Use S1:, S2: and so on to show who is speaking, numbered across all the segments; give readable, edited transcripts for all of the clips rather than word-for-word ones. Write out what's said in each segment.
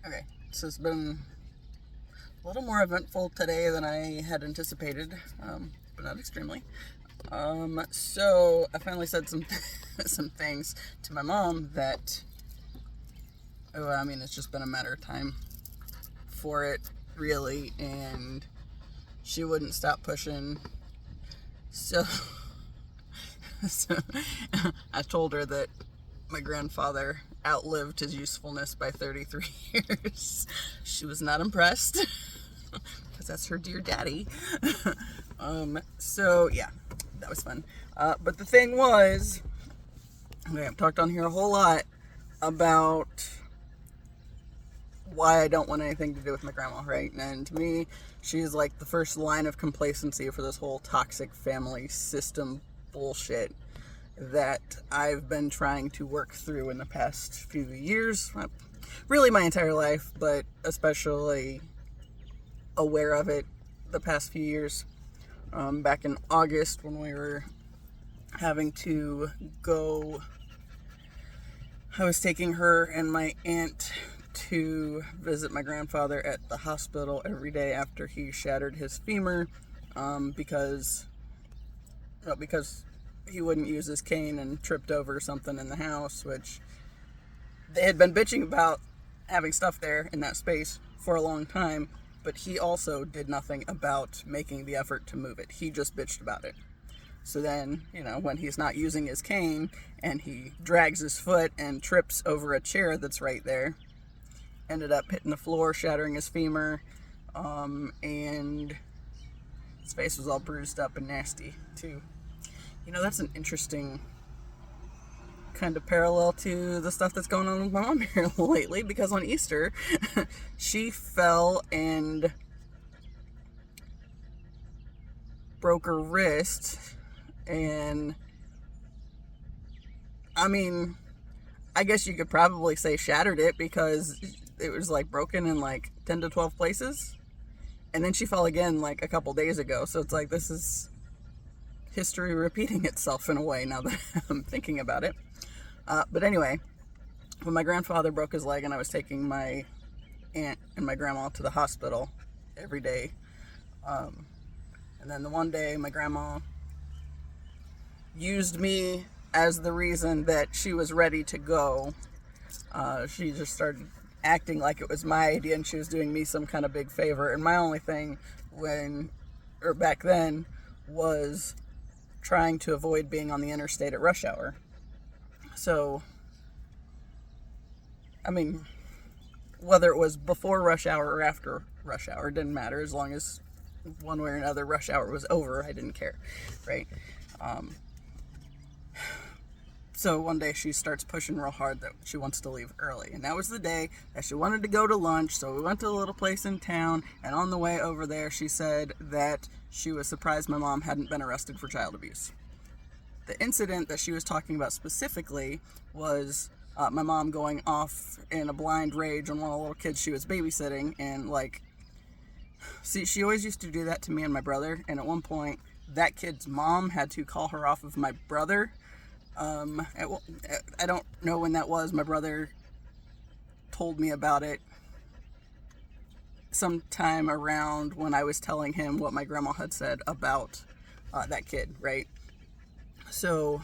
S1: Okay, this has been a little more eventful today than I had anticipated, but not extremely. So I finally said some some things to my mom that, it's just been a matter of time for it, really, and she wouldn't stop pushing. So, so I told her that my grandfather outlived his usefulness by 33 years. She was not impressed, because that's her dear daddy. So yeah, that was fun. But the thing was, okay, I've talked on here a whole lot about why I don't want anything to do with my grandma, right? And to me, she's like the first line of complacency for this whole toxic family system bullshit that I've been trying to work through in the past few years, really my entire life, but especially aware of it the past few years. Back in August, when we were having to go, I was taking her and my aunt to visit my grandfather at the hospital every day after he shattered his femur, because he wouldn't use his cane and tripped over something in the house, which they had been bitching about having stuff there in that space for a long time, but he also did nothing about making the effort to move it. He just bitched about it. So then, when he's not using his cane and he drags his foot and trips over a chair that's right there, ended up hitting the floor, shattering his femur, and his face was all bruised up and nasty too. That's an interesting kind of parallel to the stuff that's going on with my mom here lately, because on Easter, she fell and broke her wrist, and I guess you could probably say shattered it, because it was like broken in like 10 to 12 places, and then she fell again like a couple days ago, so it's like this is history repeating itself in a way now that I'm thinking about it. But anyway, when my grandfather broke his leg and I was taking my aunt and my grandma to the hospital every day, and then the one day my grandma used me as the reason that she was ready to go. She just started acting like it was my idea and she was doing me some kind of big favor, and my only thing back then was trying to avoid being on the interstate at rush hour. So, whether it was before rush hour or after rush hour, it didn't matter. As long as one way or another rush hour was over, I didn't care, right? So one day she starts pushing real hard that she wants to leave early. And that was the day that she wanted to go to lunch. So we went to a little place in town. And on the way over there, she said that she was surprised my mom hadn't been arrested for child abuse. The incident that she was talking about specifically was my mom going off in a blind rage on one of the little kids she was babysitting. And she always used to do that to me and my brother. And at one point, that kid's mom had to call her off of my brother. I don't know when that was. My brother told me about it sometime around when I was telling him what my grandma had said about that kid, right? So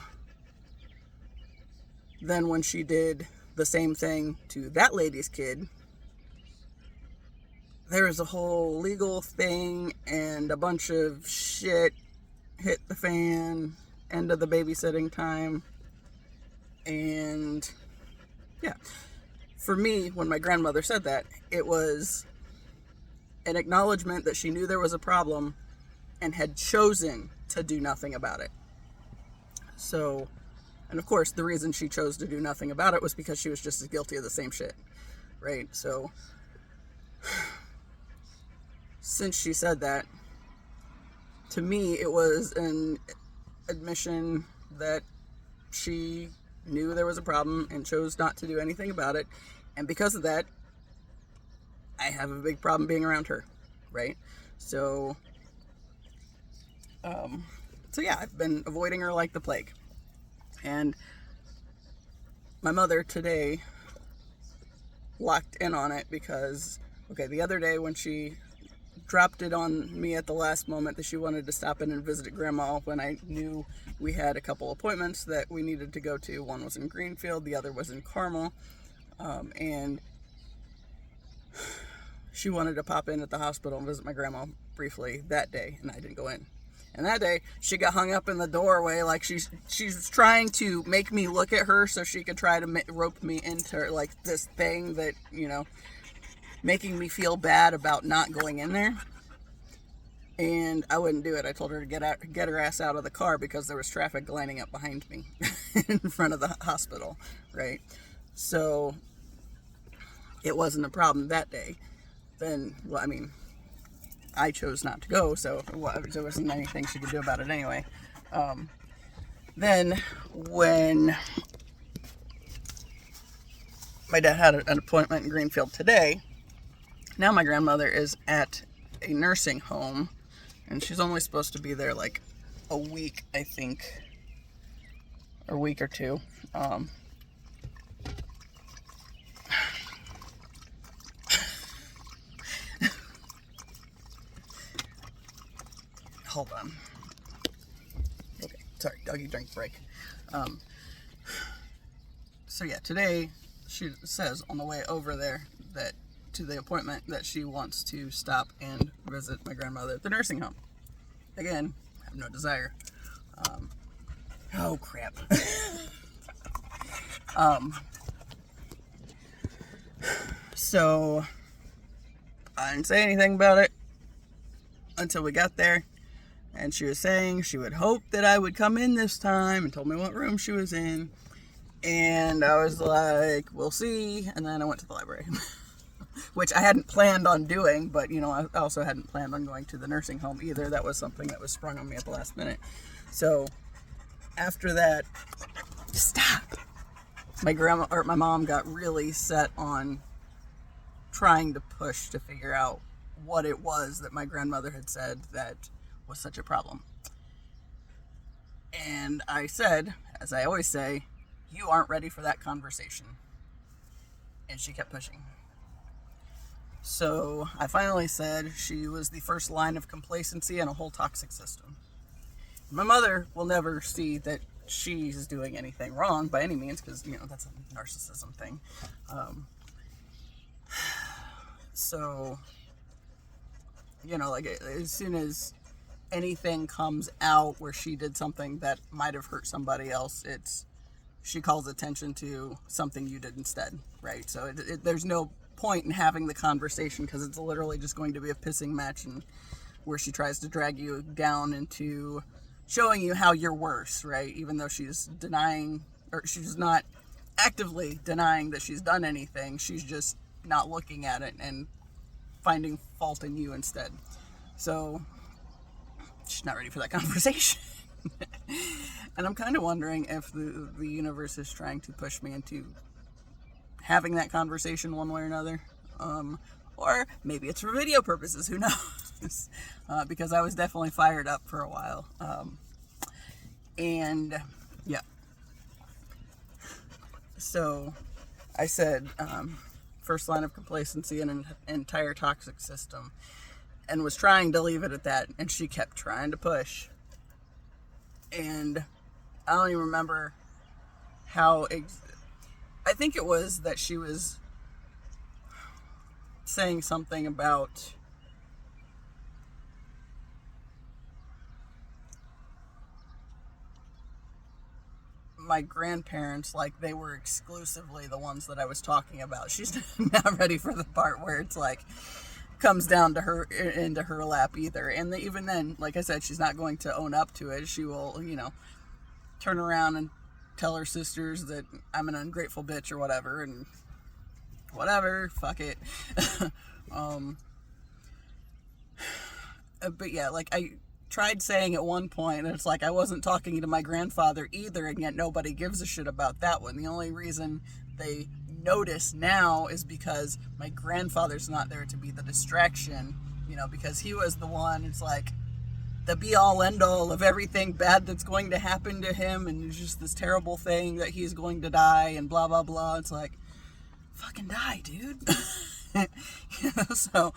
S1: then when she did the same thing to that lady's kid, there was a whole legal thing and a bunch of shit hit the fan. End of the babysitting time. And yeah, for me, when my grandmother said that, it was an acknowledgement that she knew there was a problem and had chosen to do nothing about it. So, and of course, the reason she chose to do nothing about it was because she was just as guilty of the same shit, right? So, since she said that, to me, it was an admission that she knew there was a problem and chose not to do anything about it, and because of that, I have a big problem being around her, right? So yeah, I've been avoiding her like the plague. And my mother today locked in on it because, okay, the other day when she dropped it on me at the last moment that she wanted to stop in and visit Grandma when I knew we had a couple appointments that we needed to go to. One was in Greenfield, the other was in Carmel, and she wanted to pop in at the hospital and visit my grandma briefly that day, and I didn't go in. And that day, she got hung up in the doorway, like she's trying to make me look at her so she could try to rope me into like this thing that, you know, making me feel bad about not going in there. And I wouldn't do it. I told her to get her ass out of the car because there was traffic lining up behind me in front of the hospital, right? So it wasn't a problem that day. Then, well, I mean, I chose not to go, so there wasn't anything she could do about it anyway. Then when my dad had an appointment in Greenfield today, now my grandmother is at a nursing home, and she's only supposed to be there like a week, I think, or a week or two. Hold on. Okay, sorry, doggy drink break. So yeah, today she says on the way over there that to the appointment that she wants to stop and visit my grandmother at the nursing home. Again, I have no desire. Oh crap. So I didn't say anything about it until we got there. And she was saying she would hope that I would come in this time and told me what room she was in. And I was like, we'll see. And then I went to the library, which I hadn't planned on doing. But, you know, I also hadn't planned on going to the nursing home either. That was something that was sprung on me at the last minute. So after that, stop. My mom got really set on trying to push to figure out what it was that my grandmother had said that was such a problem. And I said, as I always say, you aren't ready for that conversation. And she kept pushing. So I finally said she was the first line of complacency in a whole toxic system. My mother will never see that she's doing anything wrong by any means, because, you know, that's a narcissism thing. So, you know, like, as soon as anything comes out where she did something that might have hurt somebody else, she calls attention to something you did instead, right? So there's no point in having the conversation because it's literally just going to be a pissing match, and where she tries to drag you down into showing you how you're worse, right? Even though she's denying, or she's not actively denying that she's done anything, she's just not looking at it and finding fault in you instead. So she's not ready for that conversation. And I'm kind of wondering if the universe is trying to push me into having that conversation one way or another. Or maybe it's for video purposes, who knows? Because I was definitely fired up for a while. And yeah. So I said, first line of complacency in an entire toxic system, and was trying to leave it at that, and she kept trying to push. And I don't even remember how I think it was that she was saying something about my grandparents, like they were exclusively the ones that I was talking about. She's not ready for the part where it's like comes down to her, into her lap either. And even then, like I said, she's not going to own up to it. She will, you know, turn around and tell her sisters that I'm an ungrateful bitch or whatever, and whatever, fuck it. But yeah, like I tried saying at one point, and it's like I wasn't talking to my grandfather either, and yet nobody gives a shit about that one. The only reason they notice now is because my grandfather's not there to be the distraction, you know, because he was the one, it's like the be-all end-all of everything bad that's going to happen to him, and it's just this terrible thing that he's going to die and blah blah blah. It's like, fucking die, dude. So,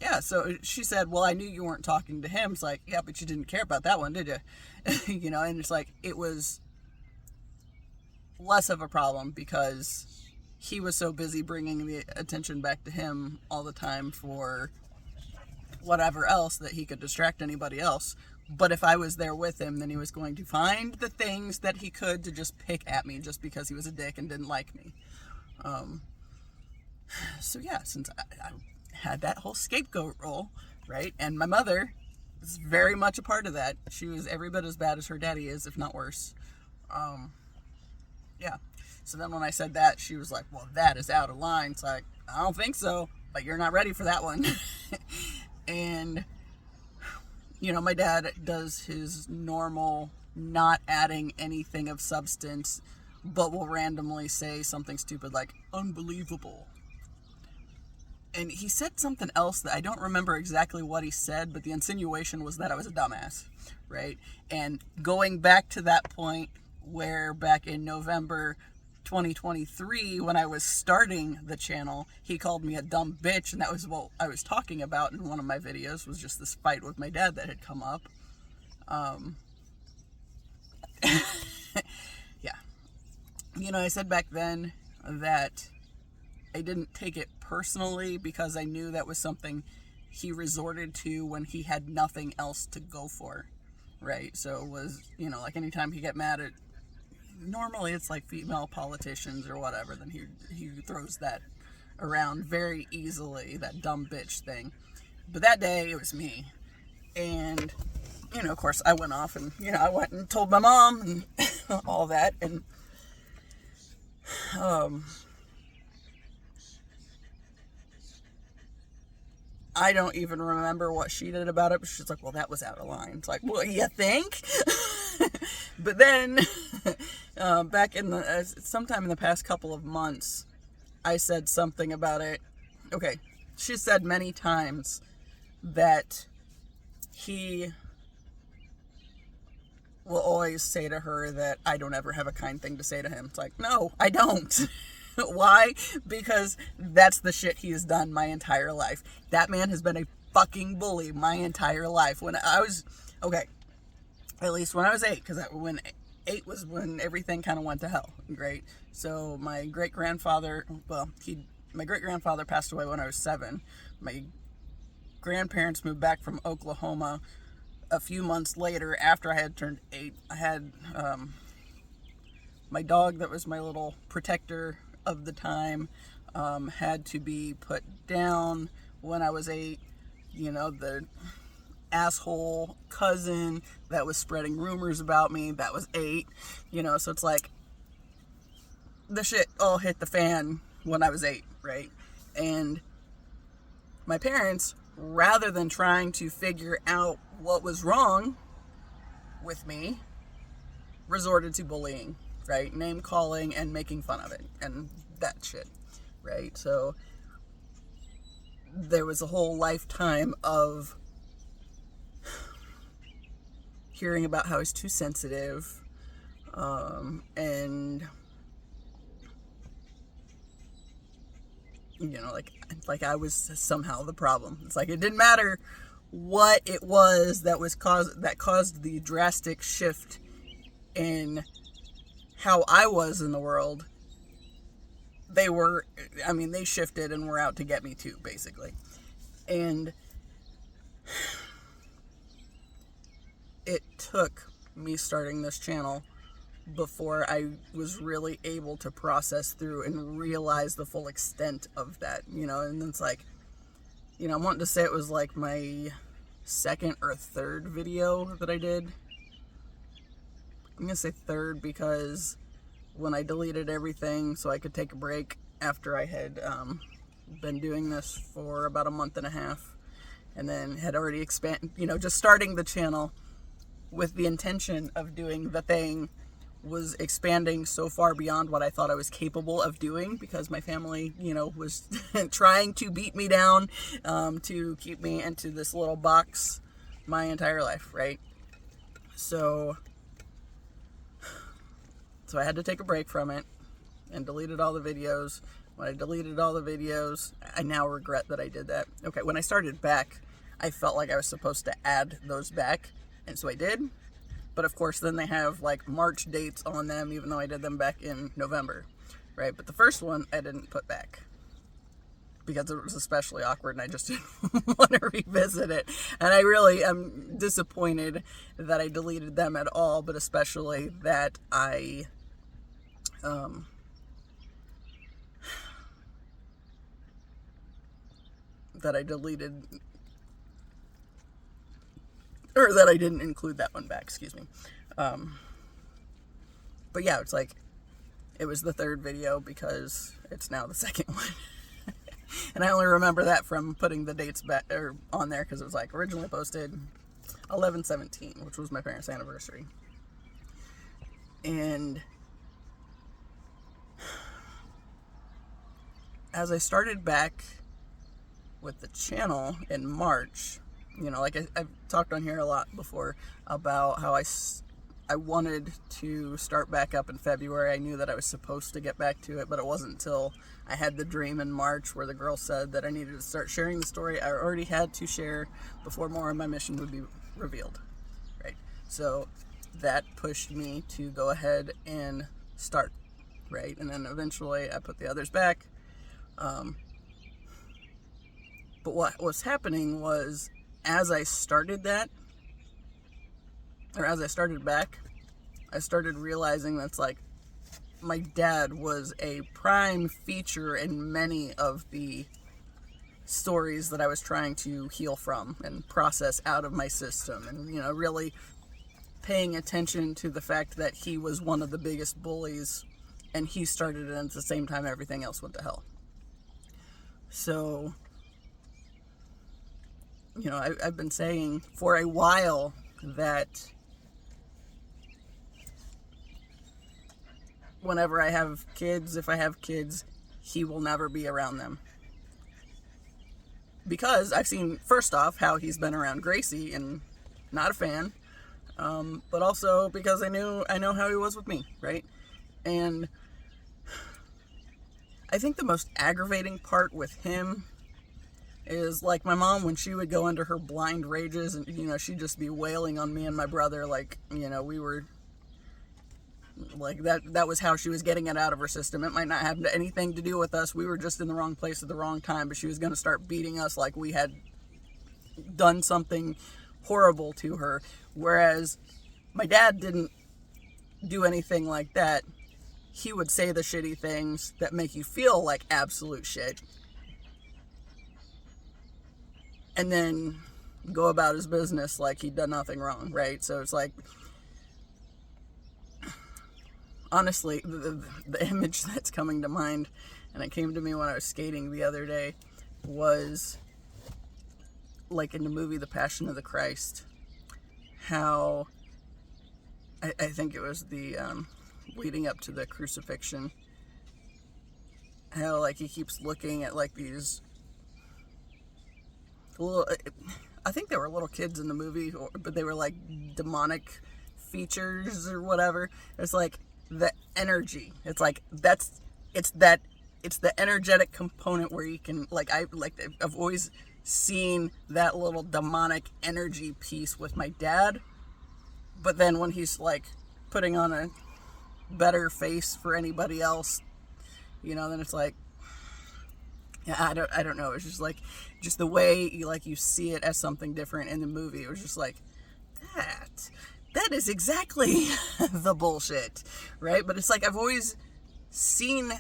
S1: yeah, so she said, well, I knew you weren't talking to him. It's like, yeah, but you didn't care about that one, did you? And it's like, it was less of a problem because he was so busy bringing the attention back to him all the time for whatever else that he could distract anybody else. But if I was there with him, then he was going to find the things that he could to just pick at me just because he was a dick and didn't like me. So yeah, since I had that whole scapegoat role, right? And my mother is very much a part of that. She was every bit as bad as her daddy is, if not worse. Yeah. So then when I said that, she was like, well, that is out of line. It's like, I don't think so, but you're not ready for that one. And, my dad does his normal, not adding anything of substance, but will randomly say something stupid like, unbelievable. And he said something else that I don't remember exactly what he said, but the insinuation was that I was a dumbass, right? And going back to that point where back in November 2023, when I was starting the channel, he called me a dumb bitch, and that was what I was talking about in one of my videos, was just this fight with my dad that had come up. Yeah. I said back then that I didn't take it personally because I knew that was something he resorted to when he had nothing else to go for, right? So it was, like anytime he get mad at, normally it's like female politicians or whatever, then he throws that around very easily, that dumb bitch thing. But that day it was me. And, of course I went off and, I went and told my mom and all that. And, I don't even remember what she did about it, but she's like, well, that was out of line. It's like, well, you think? But then, back in sometime in the past couple of months, I said something about it. Okay, she said many times that he will always say to her that I don't ever have a kind thing to say to him. It's like, no, I don't. Why? Because that's the shit he has done my entire life. That man has been a fucking bully my entire life. When I was, at least when I was 8, because when 8 was when everything kind of went to hell, right? So my great-grandfather passed away when I was 7. My grandparents moved back from Oklahoma a few months later after I had turned 8. I had my dog that was my little protector of the time had to be put down when I was 8. The asshole cousin that was spreading rumors about me, that was 8. So it's like the shit all hit the fan when I was 8, right? And my parents, rather than trying to figure out what was wrong with me, resorted to bullying, right? Name calling and making fun of it and that shit, right? So there was a whole lifetime of hearing about how he's too sensitive, and like I was somehow the problem. It's like it didn't matter what it was that caused the drastic shift in how I was in the world. They shifted and were out to get me too, basically. And it took me starting this channel before I was really able to process through and realize the full extent of that, and it's like, I'm wanting to say it was like my second or third video that I did. I'm going to say third because when I deleted everything so I could take a break after I had been doing this for about a month and a half, and then had already just starting the channel with the intention of doing the thing was expanding so far beyond what I thought I was capable of doing, because my family, was trying to beat me down, to keep me into this little box my entire life, right? So I had to take a break from it, and deleted all the videos. When I deleted all the videos, I now regret that I did that. Okay, when I started back, I felt like I was supposed to add those back, and so I did. But of course, then they have like March dates on them, even though I did them back in November, right? But the first one I didn't put back because it was especially awkward, and I just didn't want to revisit it. And I really am disappointed that I deleted them at all, but especially that I deleted, or that I didn't include that one back, excuse me. But yeah, it's like, it was the third video because it's now the second one. And I only remember that from putting the dates back or on there, because it was like originally posted 11/17, which was my parents' anniversary. And as I started back with the channel in March, you know, like I've talked on here a lot before about how I wanted to start back up in February. I knew that I was supposed to get back to it, but it wasn't until I had the dream in March where the girl said that I needed to start sharing the story I already had to share before more of my mission would be revealed, right? So that pushed me to go ahead and start, right? And then eventually I put the others back. But what was happening was, as I started that, or as I started back, I started realizing that's like, my dad was a prime feature in many of the stories that I was trying to heal from and process out of my system. And, you know, really paying attention to the fact that he was one of the biggest bullies, and he started it at the same time everything else went to hell. So, you know, I've been saying for a while that whenever I have kids, if I have kids, he will never be around them. Because I've seen, first off, how he's been around Gracie and not a fan. But also because I know how he was with me, right? And I think the most aggravating part with him is, like, my mom, when she would go into her blind rages and, you know, she'd just be wailing on me and my brother, like, you know, we were, like, that was how she was getting it out of her system. It might not have anything to do with us. We were just in the wrong place at the wrong time, but she was going to start beating us like we had done something horrible to her. Whereas my dad didn't do anything like that. He would say the shitty things that make you feel like absolute shit, and then go about his business like he'd done nothing wrong, right? So it's like, honestly, the image that's coming to mind, and it came to me when I was skating the other day, was like in the movie The Passion of the Christ, how I think it was the leading up to the crucifixion, how, like, he keeps looking at, like, these little, I think they were little kids in the movie, but they were like demonic features or whatever. It's like the energy. It's like it's the energetic component where you can, I've always seen that little demonic energy piece with my dad. But then when he's like putting on a better face for anybody else, you know, then it's like, yeah, I don't know. It's just like, just the way you see it as something different in the movie. It was just like, that is exactly the bullshit, right? But it's like, I've always seen,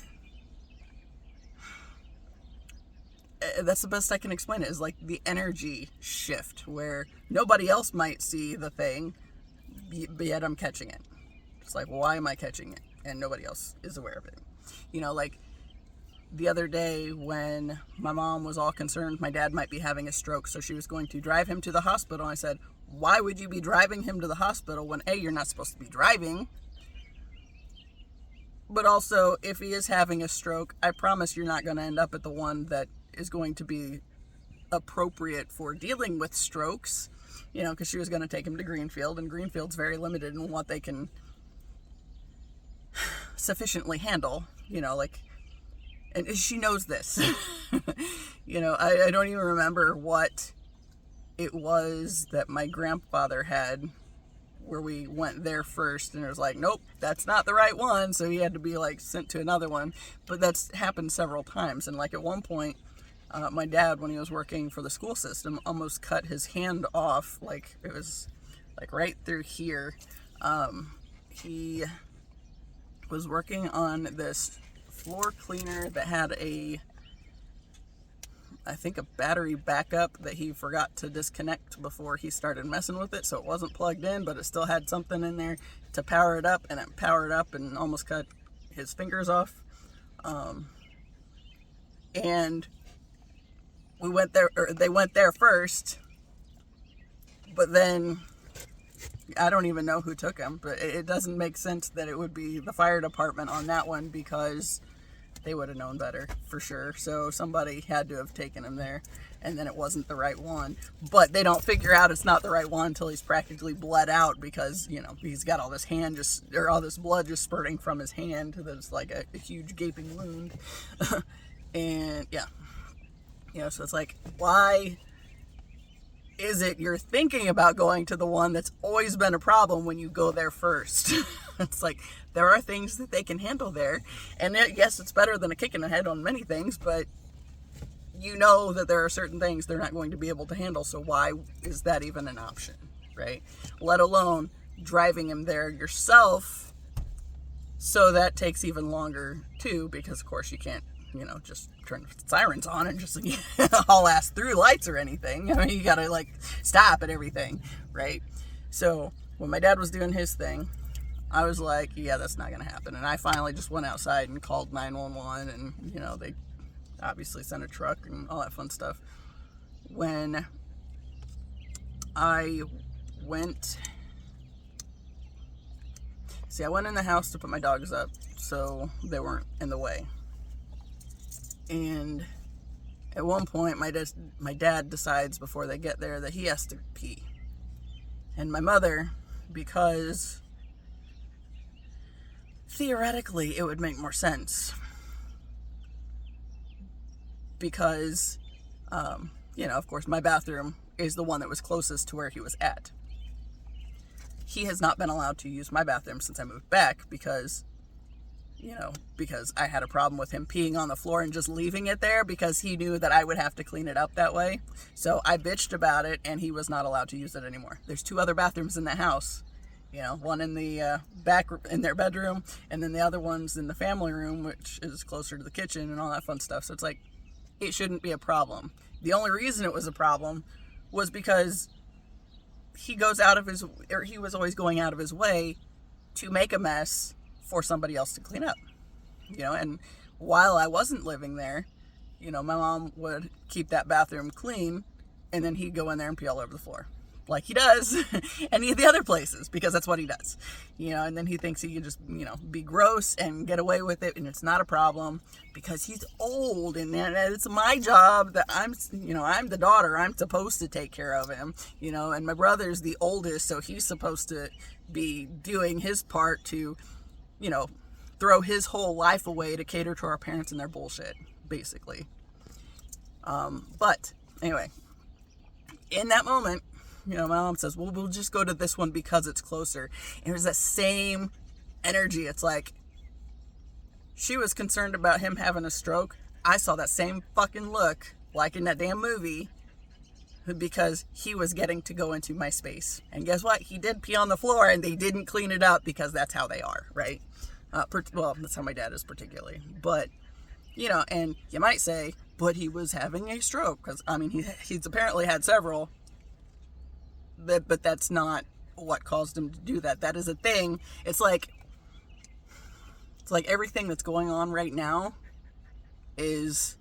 S1: that's the best I can explain it, is like the energy shift where nobody else might see the thing, but yet I'm catching it. It's like, why am I catching it? And nobody else is aware of it. You know, like the other day when my mom was all concerned my dad might be having a stroke, so she was going to drive him to the hospital. I said, why would you be driving him to the hospital when A, you're not supposed to be driving, but also, if he is having a stroke, I promise you're not going to end up at the one that is going to be appropriate for dealing with strokes, you know, because she was going to take him to Greenfield, and Greenfield's very limited in what they can sufficiently handle, you know, like, and she knows this. You know, I don't even remember what it was that my grandfather had where we went there first, and it was like, nope, that's not the right one, so he had to be like sent to another one. But that's happened several times. And like at one point, my dad, when he was working for the school system, almost cut his hand off. Like it was like right through here. He was working on this floor cleaner that had I think a battery backup that he forgot to disconnect before he started messing with it, so it wasn't plugged in, but it still had something in there to power it up, and it powered up and almost cut his fingers off. And we went there, or they went there first, but then I don't even know who took him, but it doesn't make sense that it would be the fire department on that one, because they would have known better for sure. So somebody had to have taken him there, and then it wasn't the right one. But they don't figure out it's not the right one until he's practically bled out, because, you know, he's got all this all this blood just spurting from his hand that's like a huge gaping wound. And yeah, you know, so it's like, why is it you're thinking about going to the one that's always been a problem when you go there first? It's like, there are things that they can handle there, and yes, it's better than a kick in the head on many things, but you know that there are certain things they're not going to be able to handle, so why is that even an option, right? Let alone driving him there yourself, so that takes even longer too, because of course you can't, you know, just turn the sirens on and just haul ass through lights or anything. I mean, you gotta like stop at everything, right? So when my dad was doing his thing, I was like, yeah, that's not gonna happen. And I finally just went outside and called 911, and, you know, they obviously sent a truck and all that fun stuff. When I went in the house to put my dogs up so they weren't in the way. And at one point, my dad decides before they get there that he has to pee. And my mother, because theoretically it would make more sense, because, you know, of course, my bathroom is the one that was closest to where he was at. He has not been allowed to use my bathroom since I moved back, because I had a problem with him peeing on the floor and just leaving it there, because he knew that I would have to clean it up that way. So I bitched about it, and he was not allowed to use it anymore. There's 2 other bathrooms in the house, you know, one in the back in their bedroom, and then the other one's in the family room, which is closer to the kitchen and all that fun stuff. So it's like, it shouldn't be a problem. The only reason it was a problem was because he was always going out of his way to make a mess for somebody else to clean up, you know. And while I wasn't living there, you know, my mom would keep that bathroom clean, and then he'd go in there and pee all over the floor, like he does any of the other places, because that's what he does, you know. And then he thinks he can just, you know, be gross and get away with it, and it's not a problem because he's old, and it's my job that I'm the daughter, I'm supposed to take care of him, you know. And my brother's the oldest, so he's supposed to be doing his part to, you know, throw his whole life away to cater to our parents and their bullshit, basically. But anyway, in that moment, you know, my mom says, well, we'll just go to this one because it's closer. And it was that same energy. It's like, she was concerned about him having a stroke. I saw that same fucking look, like in that damn movie, because he was getting to go into my space. And guess what? He did pee on the floor, and they didn't clean it up, because that's how they are, right? Well, that's how my dad is particularly. But, you know, and you might say, but he was having a stroke, because, I mean, he's apparently had several, but that's not what caused him to do that. That is a thing. It's like everything that's going on right now is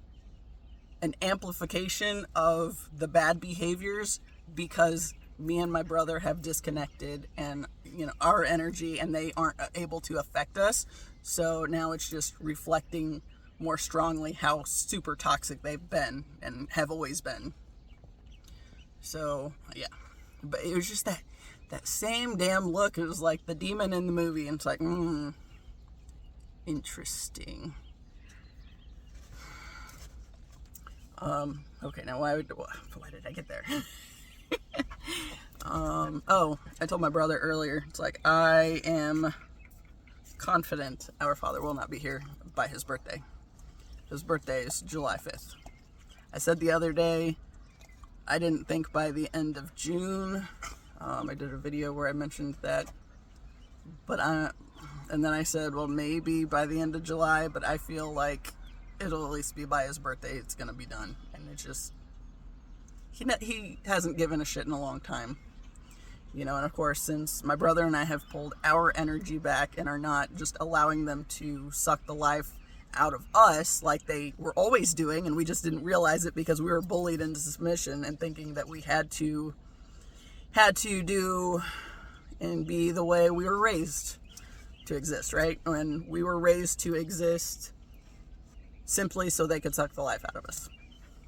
S1: an amplification of the bad behaviors, because me and my brother have disconnected, and, you know, our energy, and they aren't able to affect us. So now it's just reflecting more strongly how super toxic they've been and have always been. So yeah, but it was just that same damn look. It was like the demon in the movie, and it's like, interesting. Okay, now why did I get there? Oh, I told my brother earlier, it's like, I am confident our father will not be here by his birthday. His birthday is July 5th. I said the other day, I didn't think by the end of June. I did a video where I mentioned that, and then I said, well, maybe by the end of July, but I feel like it'll at least be by his birthday, it's gonna be done. And it's just, he hasn't given a shit in a long time. You know, and of course, since my brother and I have pulled our energy back and are not just allowing them to suck the life out of us like they were always doing, and we just didn't realize it because we were bullied into submission and thinking that we had to do and be the way we were raised to exist, right? When we were raised to exist simply so they could suck the life out of us.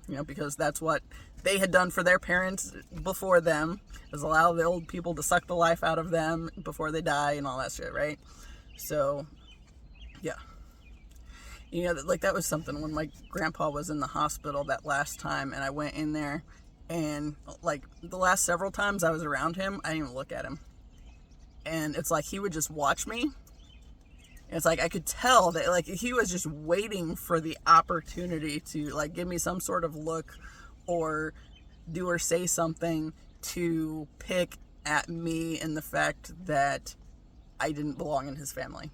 S1: You know, because that's what they had done for their parents before them, is allow the old people to suck the life out of them before they die and all that shit, right? So, yeah. You know, like that was something when my grandpa was in the hospital that last time, and I went in there, and like the last several times I was around him, I didn't even look at him. And it's like he would just watch me. It's like I could tell that like he was just waiting for the opportunity to like give me some sort of look or do or say something to pick at me and the fact that I didn't belong in his family,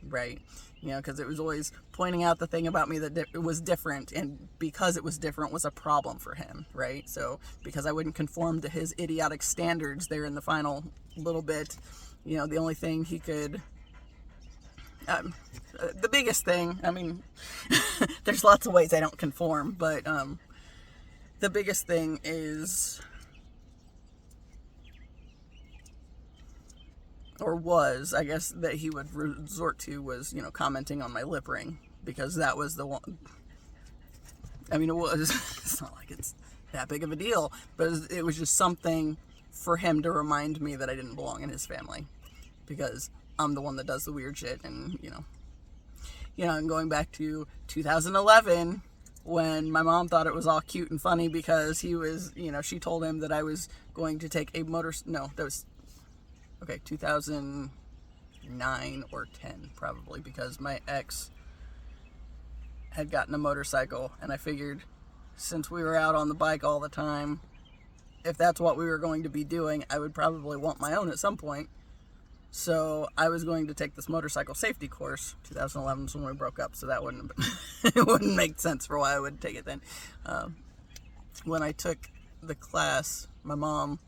S1: right? You know, because it was always pointing out the thing about me that it was different, and because it was different was a problem for him, right? So because I wouldn't conform to his idiotic standards there in the final little bit, you know, the only thing he could, the biggest thing, I mean, there's lots of ways I don't conform, but the biggest thing is, or was, I guess, that he would resort to was, you know, commenting on my lip ring, because that was the one. I mean, it was, it's not like it's that big of a deal, but it was just something for him to remind me that I didn't belong in his family, because I'm the one that does the weird shit. And, you know, and going back to 2011, when my mom thought it was all cute and funny because he was, you know, she told him that I was going to take a 2009 or 10 probably, because my ex had gotten a motorcycle, and I figured since we were out on the bike all the time, if that's what we were going to be doing, I would probably want my own at some point. So I was going to take this motorcycle safety course. 2011 is when we broke up, so that wouldn't have been it wouldn't make sense for why I would take it then. When I took the class, my mom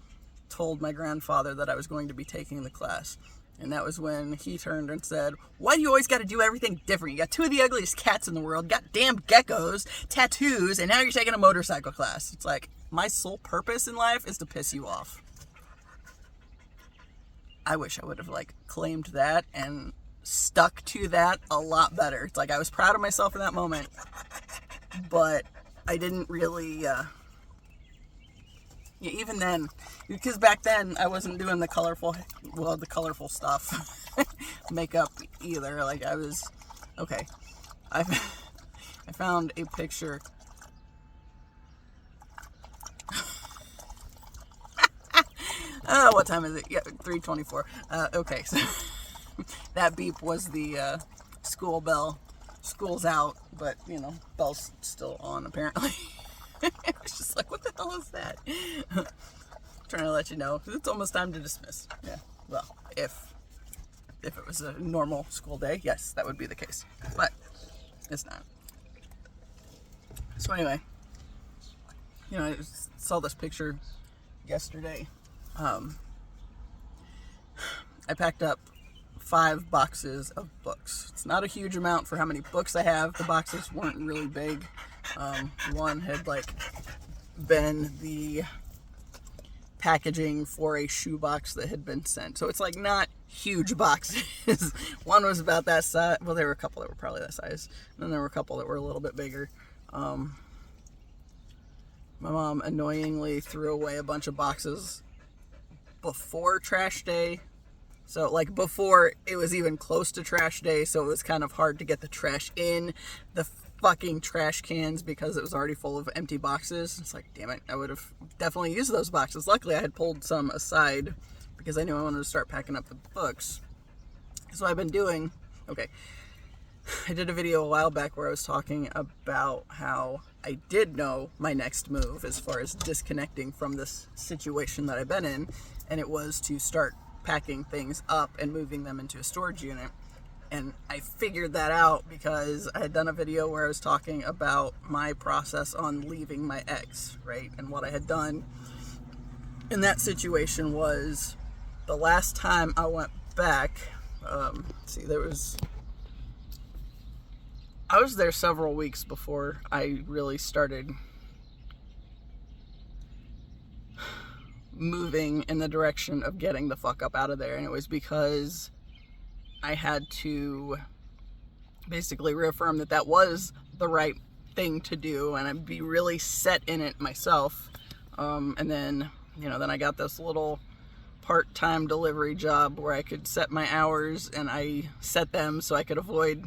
S1: told my grandfather that I was going to be taking the class, and that was when he turned and said, "Why do you always got to do everything different? You got two of the ugliest cats in the world, got damn geckos, tattoos, and now you're taking a motorcycle class." It's like, my sole purpose in life is to piss you off. I wish I would have like claimed that and stuck to that a lot better. It's like I was proud of myself in that moment, but I didn't really, even then, because back then I wasn't doing the colorful stuff, makeup either. Like I was, okay, I found a picture. What time is it? Yeah, 3:24. Okay, so that beep was the school bell. School's out, but, you know, bell's still on, apparently. I was just like, what the hell is that? Trying to let you know. It's almost time to dismiss. Yeah, well, if it was a normal school day, yes, that would be the case. But it's not. So anyway, you know, I saw this picture yesterday. I packed up 5 boxes of books. It's not a huge amount for how many books I have. The boxes weren't really big. One had like been the packaging for a shoebox that had been sent. So it's like not huge boxes. One was about that size. Well, there were a couple that were probably that size. And then there were a couple that were a little bit bigger. My mom annoyingly threw away a bunch of boxes before trash day, So, like, before it was even close to trash day, so it was kind of hard to get the trash in the fucking trash cans because it was already full of empty boxes. It's like, damn it, I would have definitely used those boxes. Luckily, I had pulled some aside because I knew I wanted to start packing up the books. So I've been doing, okay, I did a video a while back where I was talking about how I did know my next move as far as disconnecting from this situation that I've been in, and it was to start packing things up and moving them into a storage unit. And I figured that out because I had done a video where I was talking about my process on leaving my ex, right? And what I had done in that situation was the last time I went back, see, I was there several weeks before I really started moving in the direction of getting the fuck up out of there. And it was because I had to basically reaffirm that that was the right thing to do, and I'd be really set in it myself. And then, then I got this little part-time delivery job where I could set my hours, and I set them so I could avoid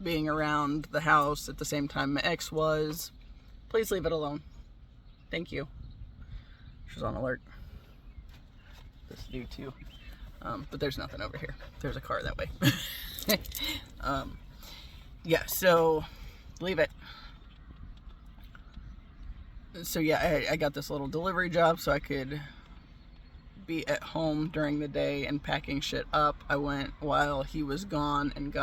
S1: being around the house at the same time my ex was. Please leave it alone. Thank you. She's on alert. This dude too. But there's nothing over here. There's a car that way. Yeah, so leave it. So yeah, I got this little delivery job so I could be at home during the day and packing shit up. I went while he was gone and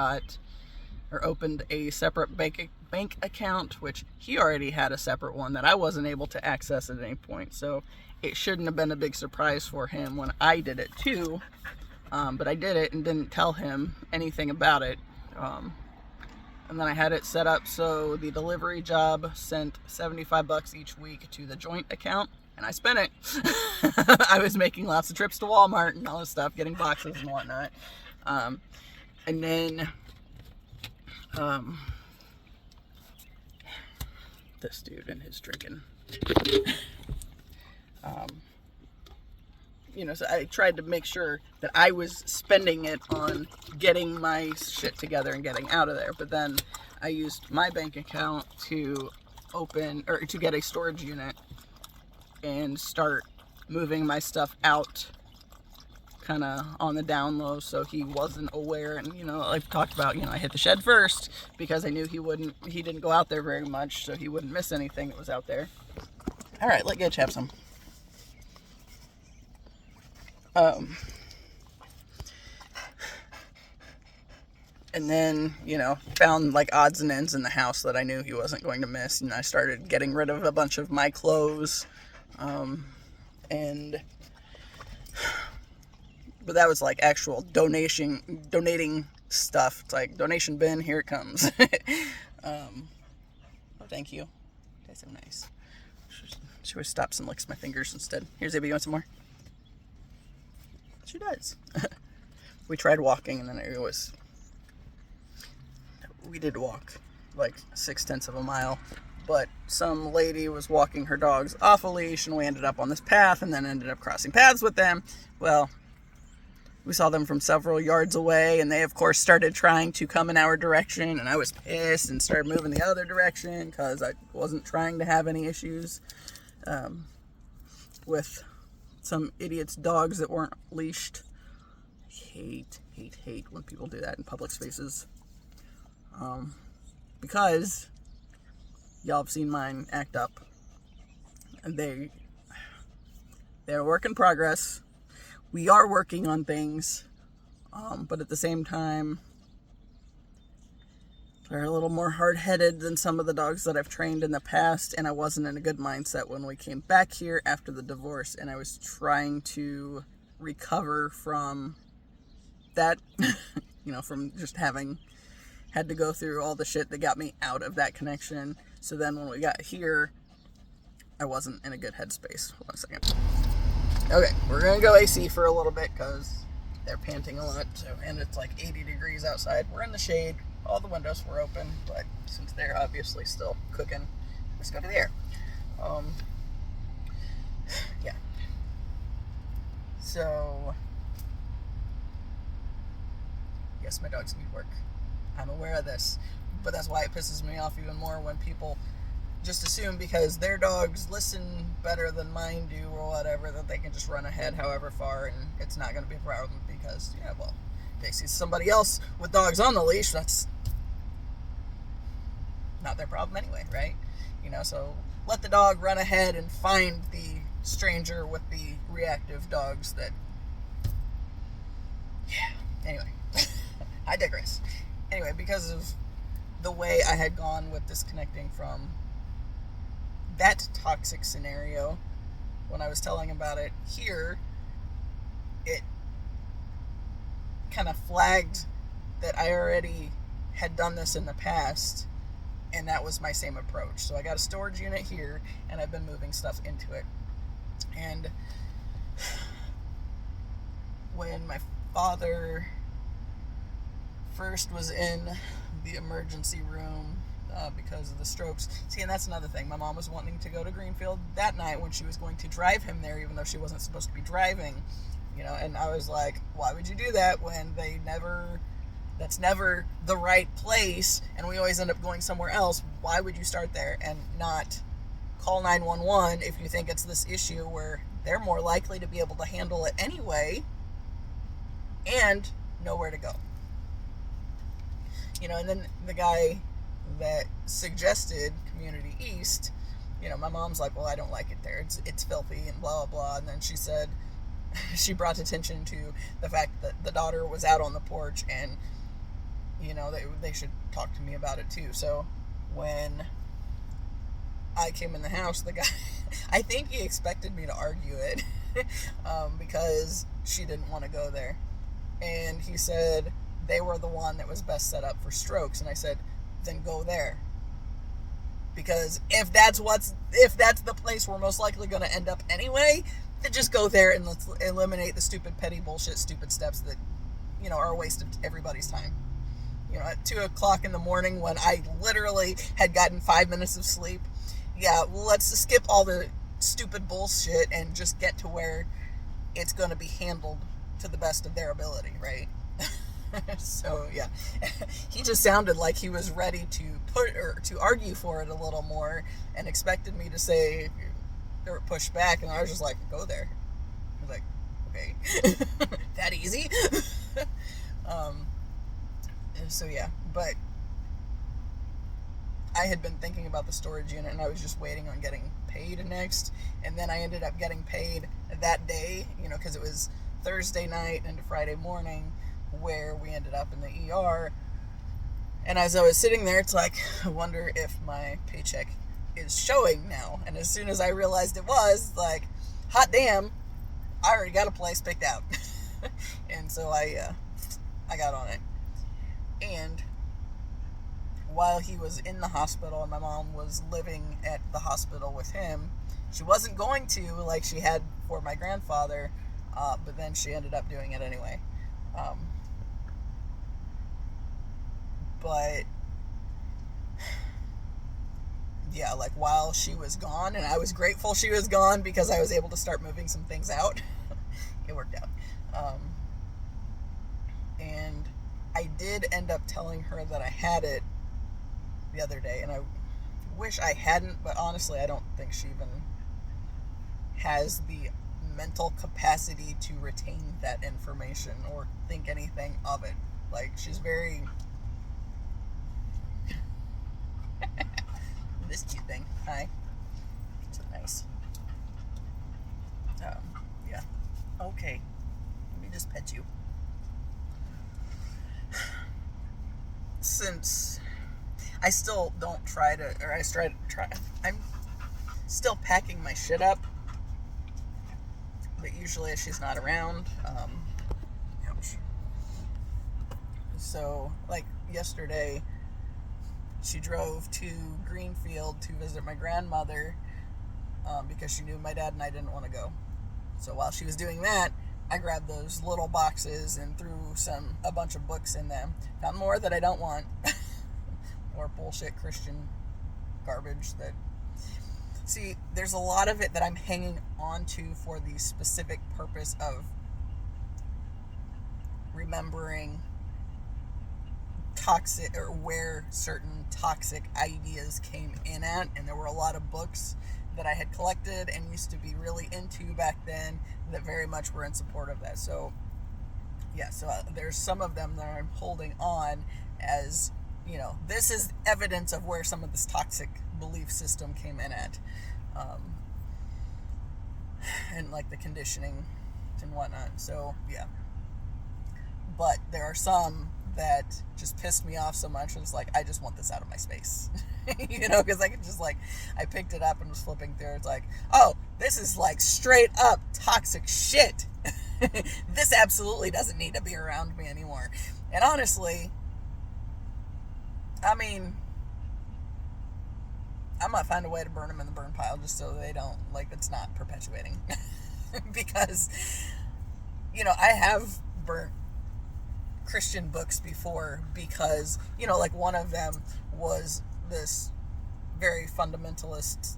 S1: opened a separate bank account, which he already had a separate one that I wasn't able to access at any point. So it shouldn't have been a big surprise for him when I did it too. But I did it and didn't tell him anything about it. And then I had it set up so the delivery job sent $75 each week to the joint account, and I spent it. I was making lots of trips to Walmart and all this stuff, getting boxes and whatnot. And then this dude and his drinking. So I tried to make sure that I was spending it on getting my shit together and getting out of there. But then I used my bank account to get a storage unit and start moving my stuff out kind of on the down low so he wasn't aware. And, I've talked about, I hit the shed first because I knew he didn't go out there very much, so he wouldn't miss anything that was out there. All right, let Gitch have some. And then, found like odds and ends in the house that I knew he wasn't going to miss. And I started getting rid of a bunch of my clothes. But that was like actual donating stuff. It's like, donation bin, here it comes. Oh, thank you. That's so nice. She always stops and licks my fingers instead. Here's Abby, you want some more? She does. We tried walking, and then we did walk like 0.6 of a mile, but some lady was walking her dogs off a leash, and we ended up on this path and then ended up crossing paths with them. Well, we saw them from several yards away, and they of course started trying to come in our direction, and I was pissed and started moving the other direction because I wasn't trying to have any issues with some idiot's dogs that weren't leashed. Hate when people do that in public spaces. Because y'all have seen mine act up. And they're a work in progress. We are working on things. But at the same time, they're a little more hard-headed than some of the dogs that I've trained in the past, and I wasn't in a good mindset when we came back here after the divorce, and I was trying to recover from that, from just having had to go through all the shit that got me out of that connection. So then when we got here, I wasn't in a good headspace. Hold on a second. Okay, we're gonna go AC for a little bit because they're panting a lot, and it's like 80 degrees outside. We're in the shade. All the windows were open, but since they're obviously still cooking, let's go to the air. Yeah. So, Yes, my dogs need work. I'm aware of this. But that's why it pisses me off even more when people just assume because their dogs listen better than mine do or whatever, that they can just run ahead however far and it's not going to be a problem because, yeah, well, they see somebody else with dogs on the leash, that's not their problem anyway, right? So let the dog run ahead and find the stranger with the reactive dogs that, yeah, anyway, I digress. Anyway, because of the way I had gone with disconnecting from that toxic scenario, when I was telling about it here, it kind of flagged that I already had done this in the past, and that was my same approach. So I got a storage unit here, and I've been moving stuff into it. And when my father first was in the emergency room because of the strokes. See, and that's another thing. My mom was wanting to go to Greenfield that night when she was going to drive him there, even though she wasn't supposed to be driving. And I was like, why would you do that when that's never the right place, and we always end up going somewhere else? Why would you start there and not call 911 if you think it's this issue where they're more likely to be able to handle it anyway and know where to go? And then the guy that suggested Community East, my mom's like, well, I don't like it there. It's filthy and blah, blah, blah. And then she said, she brought attention to the fact that the daughter was out on the porch and, they should talk to me about it too. So when I came in the house, the guy, I think he expected me to argue it because she didn't want to go there. And he said they were the one that was best set up for strokes. And I said, then go there. Because if that's the place we're most likely going to end up anyway, then just go there and let's eliminate the stupid, petty bullshit, stupid steps that, are a waste of everybody's time. At 2 o'clock in the morning when I literally had gotten 5 minutes of sleep, yeah, well, let's skip all the stupid bullshit and just get to where it's going to be handled to the best of their ability, right? So, yeah, he just sounded like he was ready to argue for it a little more and expected me to say or push back, and I was just like, go there. I was like, okay, that easy? So, yeah, but I had been thinking about the storage unit, and I was just waiting on getting paid next, and then I ended up getting paid that day, because it was Thursday night into Friday morning where we ended up in the ER. And as I was sitting there, it's like, I wonder if my paycheck is showing now. And as soon as I realized it was, like, hot damn, I already got a place picked out. And so I got on it. And while he was in the hospital and my mom was living at the hospital with him, she wasn't going to like she had for my grandfather, but then she ended up doing it anyway. But yeah, like while she was gone, and I was grateful she was gone because I was able to start moving some things out. It worked out. And I did end up telling her that I had it the other day, and I wish I hadn't, but honestly, I don't think she even has the mental capacity to retain that information or think anything of it. Like, she's very... this cute thing. Hi. So nice. Yeah. Okay. Let me just pet you. Since I still don't try to, or I try, I'm still packing my shit up, but usually if she's not around, ouch. So, like yesterday, she drove to Greenfield to visit my grandmother, because she knew my dad and I didn't want to go. So while she was doing that, I grabbed those little boxes and threw a bunch of books in them. Found more that I don't want. More bullshit Christian garbage that... See, there's a lot of it that I'm hanging on to for the specific purpose of remembering toxic, or where certain toxic ideas came in at, and there were a lot of books that I had collected and used to be really into back then that very much were in support of that. So yeah, so there's some of them that I'm holding on as, you know, this is evidence of where some of this toxic belief system came in at, and like the conditioning and whatnot. So yeah, but there are some that just pissed me off so much. It's like, I just want this out of my space. You know, because I could just, like, I picked it up and was flipping through. It's like, oh, this is like straight up toxic shit. This absolutely doesn't need to be around me anymore. And honestly, I mean, I might find a way to burn them in the burn pile just so they don't, like, it's not perpetuating. Because, you know, I have burnt Christian books before because, you know, like one of them was this very fundamentalist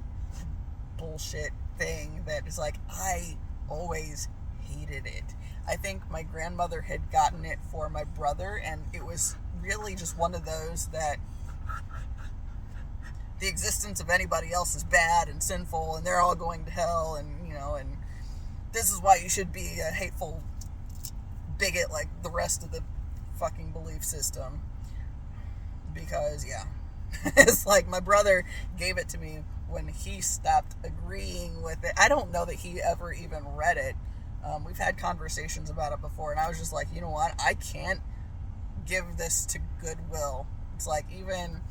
S1: bullshit thing that is like, I always hated it. I think my grandmother had gotten it for my brother, and it was really just one of those that the existence of anybody else is bad and sinful, and they're all going to hell, and, you know, and this is why you should be a hateful bigot like the rest of the fucking belief system. Because, yeah, it's like my brother gave it to me when he stopped agreeing with it. I don't know that he ever even read it. We've had conversations about it before, and I was just like, you know what, I can't give this to Goodwill. It's like, even,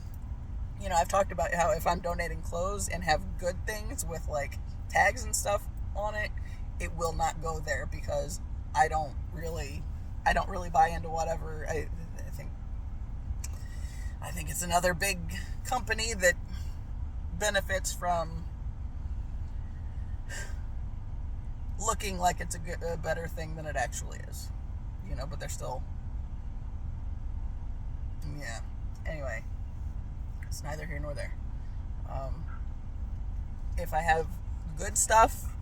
S1: you know, I've talked about how if I'm donating clothes and have good things with like tags and stuff on it, it will not go there because I don't really buy into whatever. I think it's another big company that benefits from looking like it's a better thing than it actually is, you know, but they're still, yeah. Anyway, it's neither here nor there. If I have good stuff,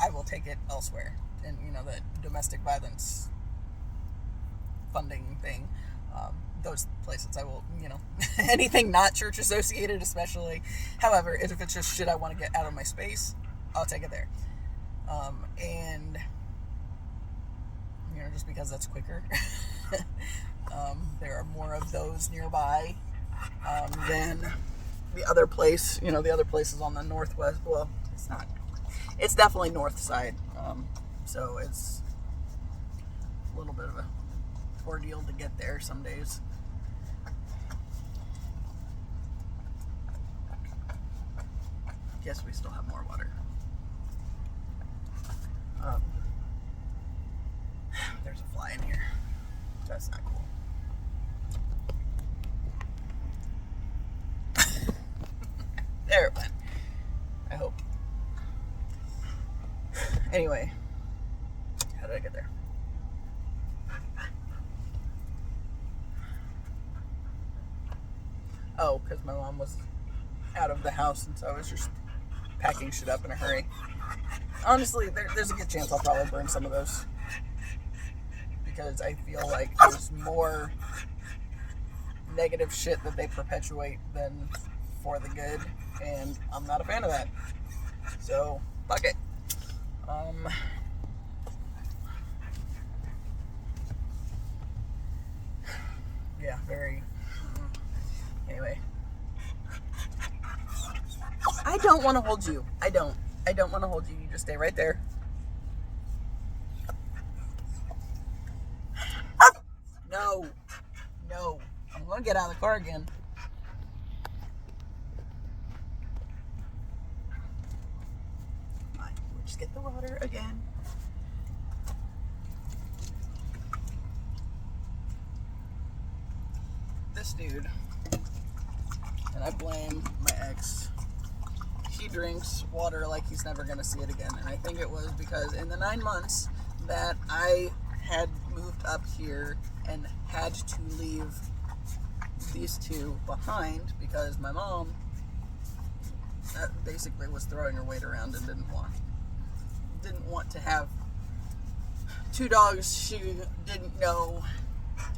S1: I will take it elsewhere. And, you know, the domestic violence funding thing, those places I will, you know, anything not church associated especially. However, if it's just shit I want to get out of my space, I'll take it there. And, you know, just because that's quicker. There are more of those nearby than the other place. You know, the other place is on the northwest. Well, it's not. It's definitely north side. So it's a little bit of a ordeal to get there some days. Guess we still have more water. There's a fly in here. That's not cool. There it went. I hope. Anyway, how did I get there? Oh, because my mom was out of the house, and so I was just packing shit up in a hurry. Honestly, there's a good chance I'll probably burn some of those, because I feel like there's more negative shit that they perpetuate than for the good, and I'm not a fan of that. So, fuck it. Yeah, very. Anyway. I don't want to hold you. I don't want to hold you. You just stay right there. No. I'm going to get out of the car again. Fine. We'll just get the water again. This dude, and I blame my ex, he drinks water like he's never going to see it again. And I think it was because in the 9 months that I had moved up here and had to leave these two behind because my mom basically was throwing her weight around and didn't want to have two dogs she didn't know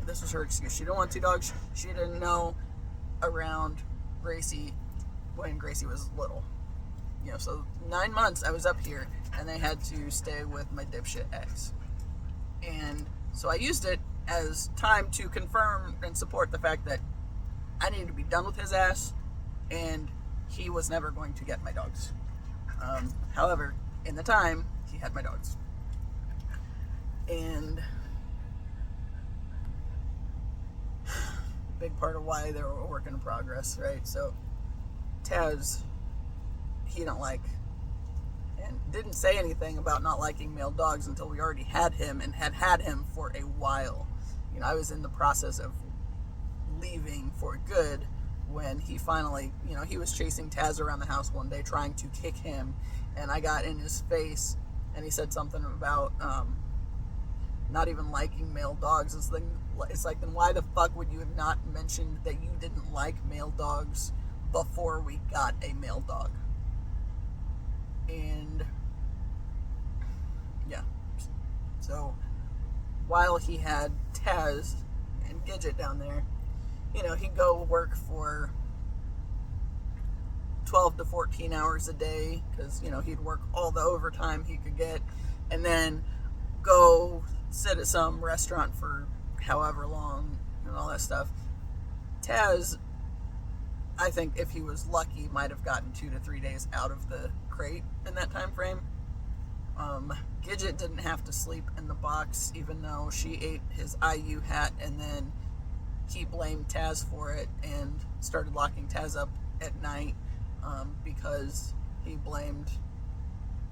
S1: this was her excuse. She didn't want 2 dogs. She didn't know around Gracie when Gracie was little. You know, so 9 months I was up here, and they had to stay with my dipshit ex. And so I used it as time to confirm and support the fact that I needed to be done with his ass, and he was never going to get my dogs. However, in the time, he had my dogs. And big part of why they were a work in progress, right? So Taz, he don't like, and didn't say anything about not liking male dogs until we already had him and had him for a while. You know, I was in the process of leaving for good when he finally, you know, he was chasing Taz around the house one day trying to kick him, and I got in his face and he said something about not even liking male dogs. It's like, then why the fuck would you have not mentioned that you didn't like male dogs before we got a male dog? And yeah, so while he had Taz and Gidget down there, you know, he'd go work for 12 to 14 hours a day, because, you know, he'd work all the overtime he could get, and then go sit at some restaurant for however long and all that stuff. Taz, I think if he was lucky, might have gotten 2 to 3 days out of the crate in that time frame. Gidget didn't have to sleep in the box, even though she ate his IU hat, and then he blamed Taz for it and started locking Taz up at night because he blamed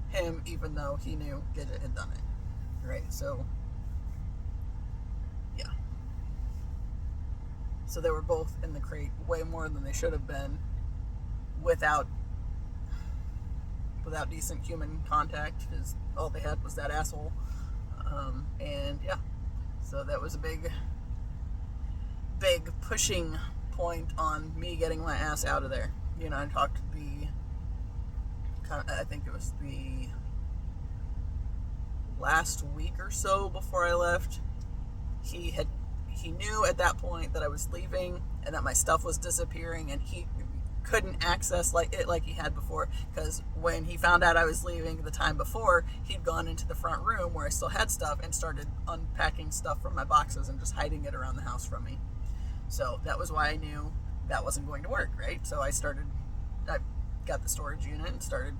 S1: him, even though he knew Gidget had done it. Right, so yeah. So they were both in the crate way more than they should have been without decent human contact, because all they had was that asshole. And yeah, so that was a big pushing point on me getting my ass out of there. You know, I talked to I think it was the last week or so before I left. He knew at that point that I was leaving and that my stuff was disappearing, and he couldn't access like he had before, because when he found out I was leaving the time before, he'd gone into the front room where I still had stuff and started unpacking stuff from my boxes and just hiding it around the house from me. So that was why I knew that wasn't going to work, right? So I got the storage unit and started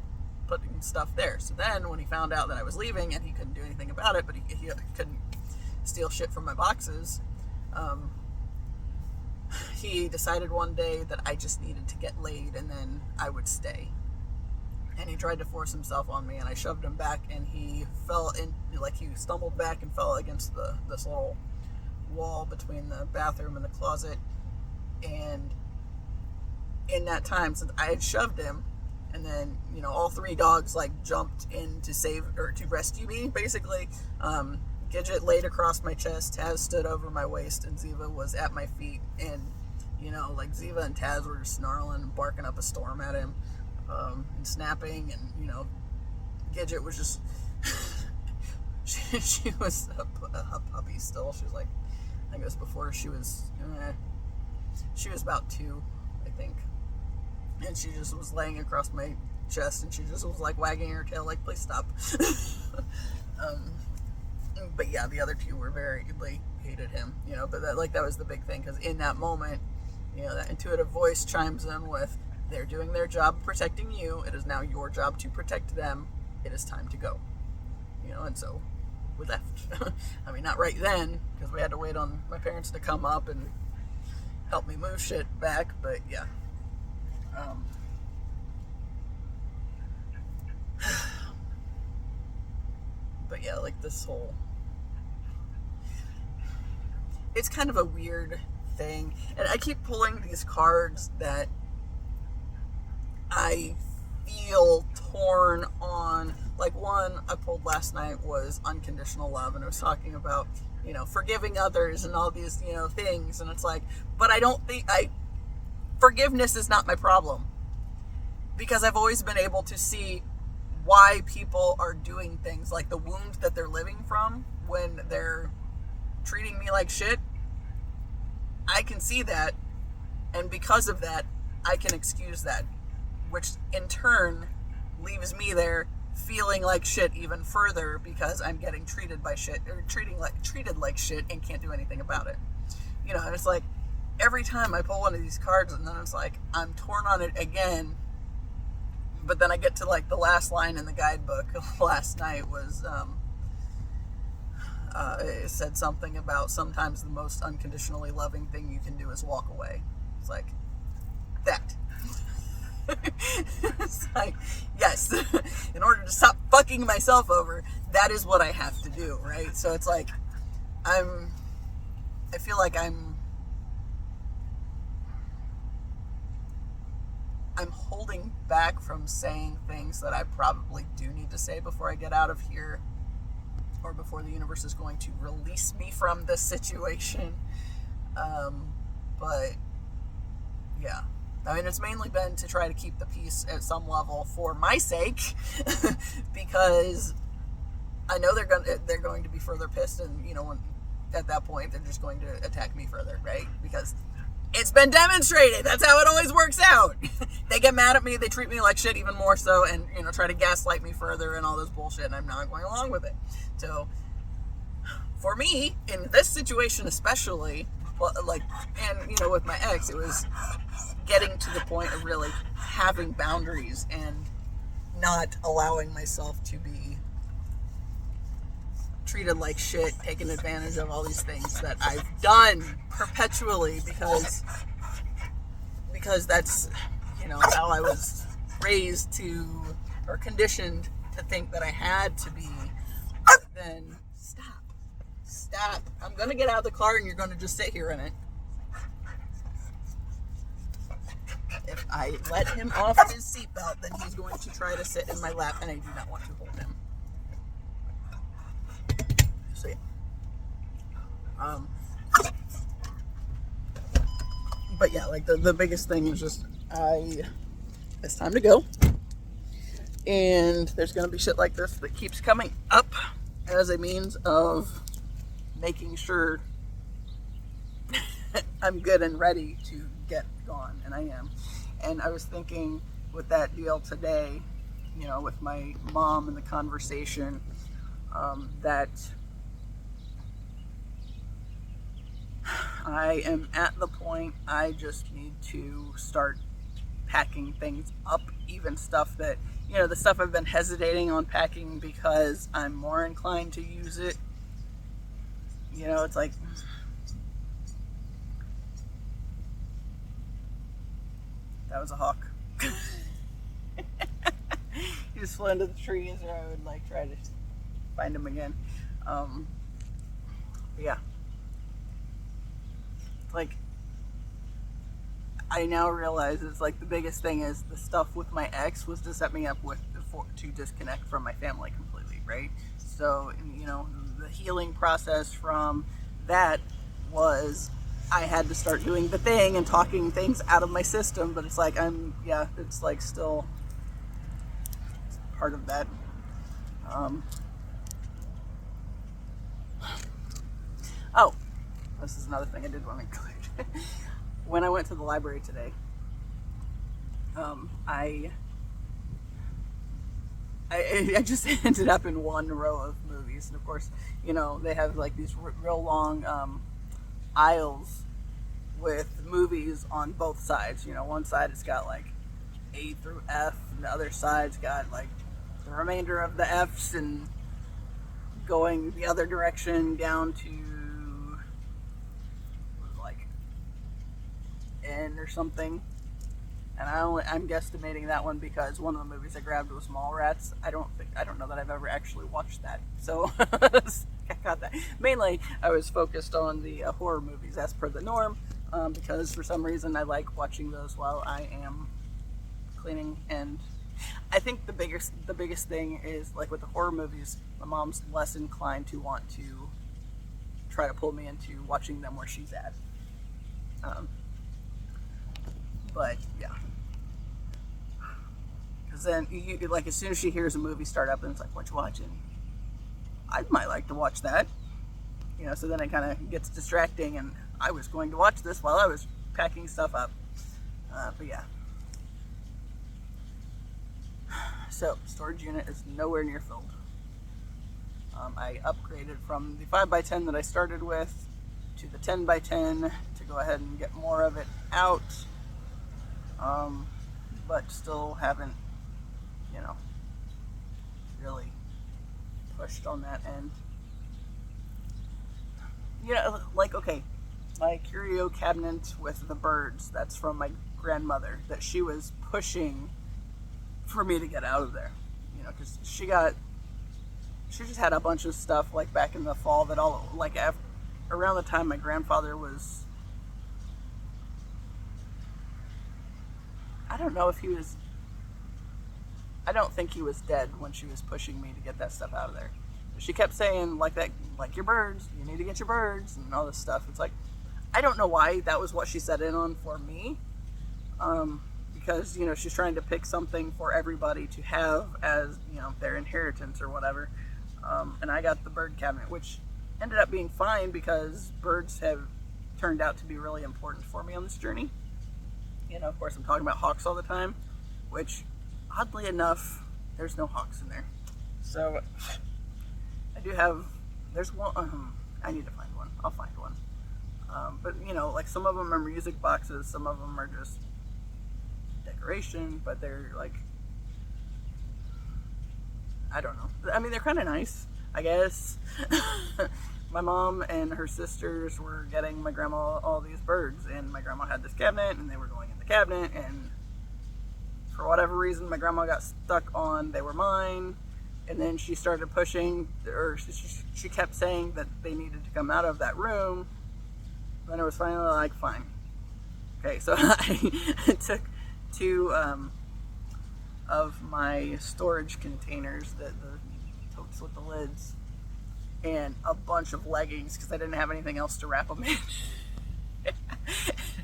S1: putting stuff there. So then when he found out that I was leaving and he couldn't do anything about it, but he couldn't steal shit from my boxes, he decided one day that I just needed to get laid and then I would stay. And he tried to force himself on me, and I shoved him back, and he fell in, like he stumbled back and fell against this little wall between the bathroom and the closet. And in that time, since I had shoved him, and then, you know, all 3 dogs like jumped in to save or to rescue me, basically. Gidget laid across my chest, Taz stood over my waist, and Ziva was at my feet. And, you know, like Ziva and Taz were snarling and barking up a storm at him, and snapping. And, you know, Gidget was just, she was a puppy still. She was like, I think it was before she was about 2, I think. And she just was laying across my chest, and she just was like wagging her tail like, please stop. But yeah, the other 2 were they hated him, you know, but that was the big thing, because in that moment, you know, that intuitive voice chimes in with, they're doing their job protecting you, it is now your job to protect them, it is time to go, you know. And so we left. I mean, not right then, because we had to wait on my parents to come up and help me move shit back, but yeah. But yeah, like this whole, it's kind of a weird thing, and I keep pulling these cards that I feel torn on. Like one I pulled last night was unconditional love, and it was talking about, you know, forgiving others and all these, you know, things, and it's like, but I don't think forgiveness is not my problem, because I've always been able to see why people are doing things, like the wound that they're living from when they're treating me like shit. I can see that, and because of that, I can excuse that, which in turn leaves me there feeling like shit even further because I'm getting treated like shit and can't do anything about it. You know, and it's like every time I pull one of these cards, and then it's like I'm torn on it again. But then I get to like the last line in the guidebook last night was it said something about sometimes the most unconditionally loving thing you can do is walk away. It's like that. It's like, yes, in order to stop fucking myself over, that is what I have to do, right? So it's like I feel like I'm holding back from saying things that I probably do need to say before I get out of here, or before the universe is going to release me from this situation. But yeah, I mean, it's mainly been to try to keep the peace at some level for my sake, because I know they're going to be further pissed, and you know, at that point they're just going to attack me further, right? Because it's been demonstrated. That's how it always works out. They get mad at me. They treat me like shit even more so, and you know, try to gaslight me further and all this bullshit. And I'm not going along with it. So, for me, in this situation especially, well, like, and you know, with my ex, it was getting to the point of really having boundaries and not allowing myself to be treated like shit, taken advantage of, all these things that I've done perpetually because that's, you know, how I was raised to, or conditioned to think that I had to be. Then stop. I'm gonna get out of the car and you're gonna just sit here in it. If I let him off his seatbelt, then he's going to try to sit in my lap, and I do not want to hold him. So yeah. But yeah, like the biggest thing was just it's time to go. And there's gonna be shit like this that keeps coming up as a means of making sure I'm good and ready to get gone, and I am. And I was thinking with that deal today, you know, with my mom and the conversation, that I am at the point I just need to start packing things up, even stuff that, you know, the stuff I've been hesitating on packing because I'm more inclined to use it. You know, it's like, that was a hawk. He just flew into the trees, or I would like try to find him again. Yeah. Like, I now realize it's like the biggest thing is the stuff with my ex was to set me up to disconnect from my family completely, right? So, you know, the healing process from that was I had to start doing the thing and talking things out of my system, but it's like it's like still part of that. Oh, this is another thing I did want to include. When I went to the library today, I just ended up in one row of movies, and of course, you know, they have like these real long aisles with movies on both sides. You know, one side it's got like A through F, and the other side's got like the remainder of the Fs, and going the other direction down to like N or something. And I'm guesstimating that one because one of the movies I grabbed was Mallrats. I don't know that I've ever actually watched that. So I got that. Mainly, I was focused on the horror movies as per the norm, because for some reason I like watching those while I am cleaning. And I think the biggest thing is, like with the horror movies, my mom's less inclined to want to try to pull me into watching them where she's at. But yeah. Because then, like, as soon as she hears a movie start up and it's like, what you watching? I might like to watch that. You know, so then it kind of gets distracting, and I was going to watch this while I was packing stuff up. But yeah. So, storage unit is nowhere near filled. I upgraded from the 5x10 that I started with to the 10x10 to go ahead and get more of it out. But still haven't, you know, really pushed on that end. You know, like, okay, my curio cabinet with the birds, that's from my grandmother, that she was pushing for me to get out of there. You know, because she just had a bunch of stuff, like, back in the fall that all, like, around the time my grandfather was, I don't know if he was, I don't think he was dead when she was pushing me to get that stuff out of there. She kept saying, like, that, like, your birds, you need to get your birds, and all this stuff. It's like, I don't know why that was what she set in on for me. Because, you know, she's trying to pick something for everybody to have as, you know, their inheritance or whatever. And I got the bird cabinet, which ended up being fine because birds have turned out to be really important for me on this journey. You know, of course, I'm talking about hawks all the time, which, oddly enough, there's no hawks in there. So, I do have, there's one, I need to find one. I'll find one. But, you know, like, some of them are music boxes, some of them are just decoration, but they're, like, I don't know. I mean, they're kind of nice, I guess. My mom and her sisters were getting my grandma all these birds, and my grandma had this cabinet, and they were going in the cabinet, and for whatever reason, my grandma got stuck on they were mine, and then she started pushing, or she kept saying that they needed to come out of that room. Then it was finally like, fine. Okay, so I took two of my storage containers, the totes with the lids, and a bunch of leggings because I didn't have anything else to wrap them in.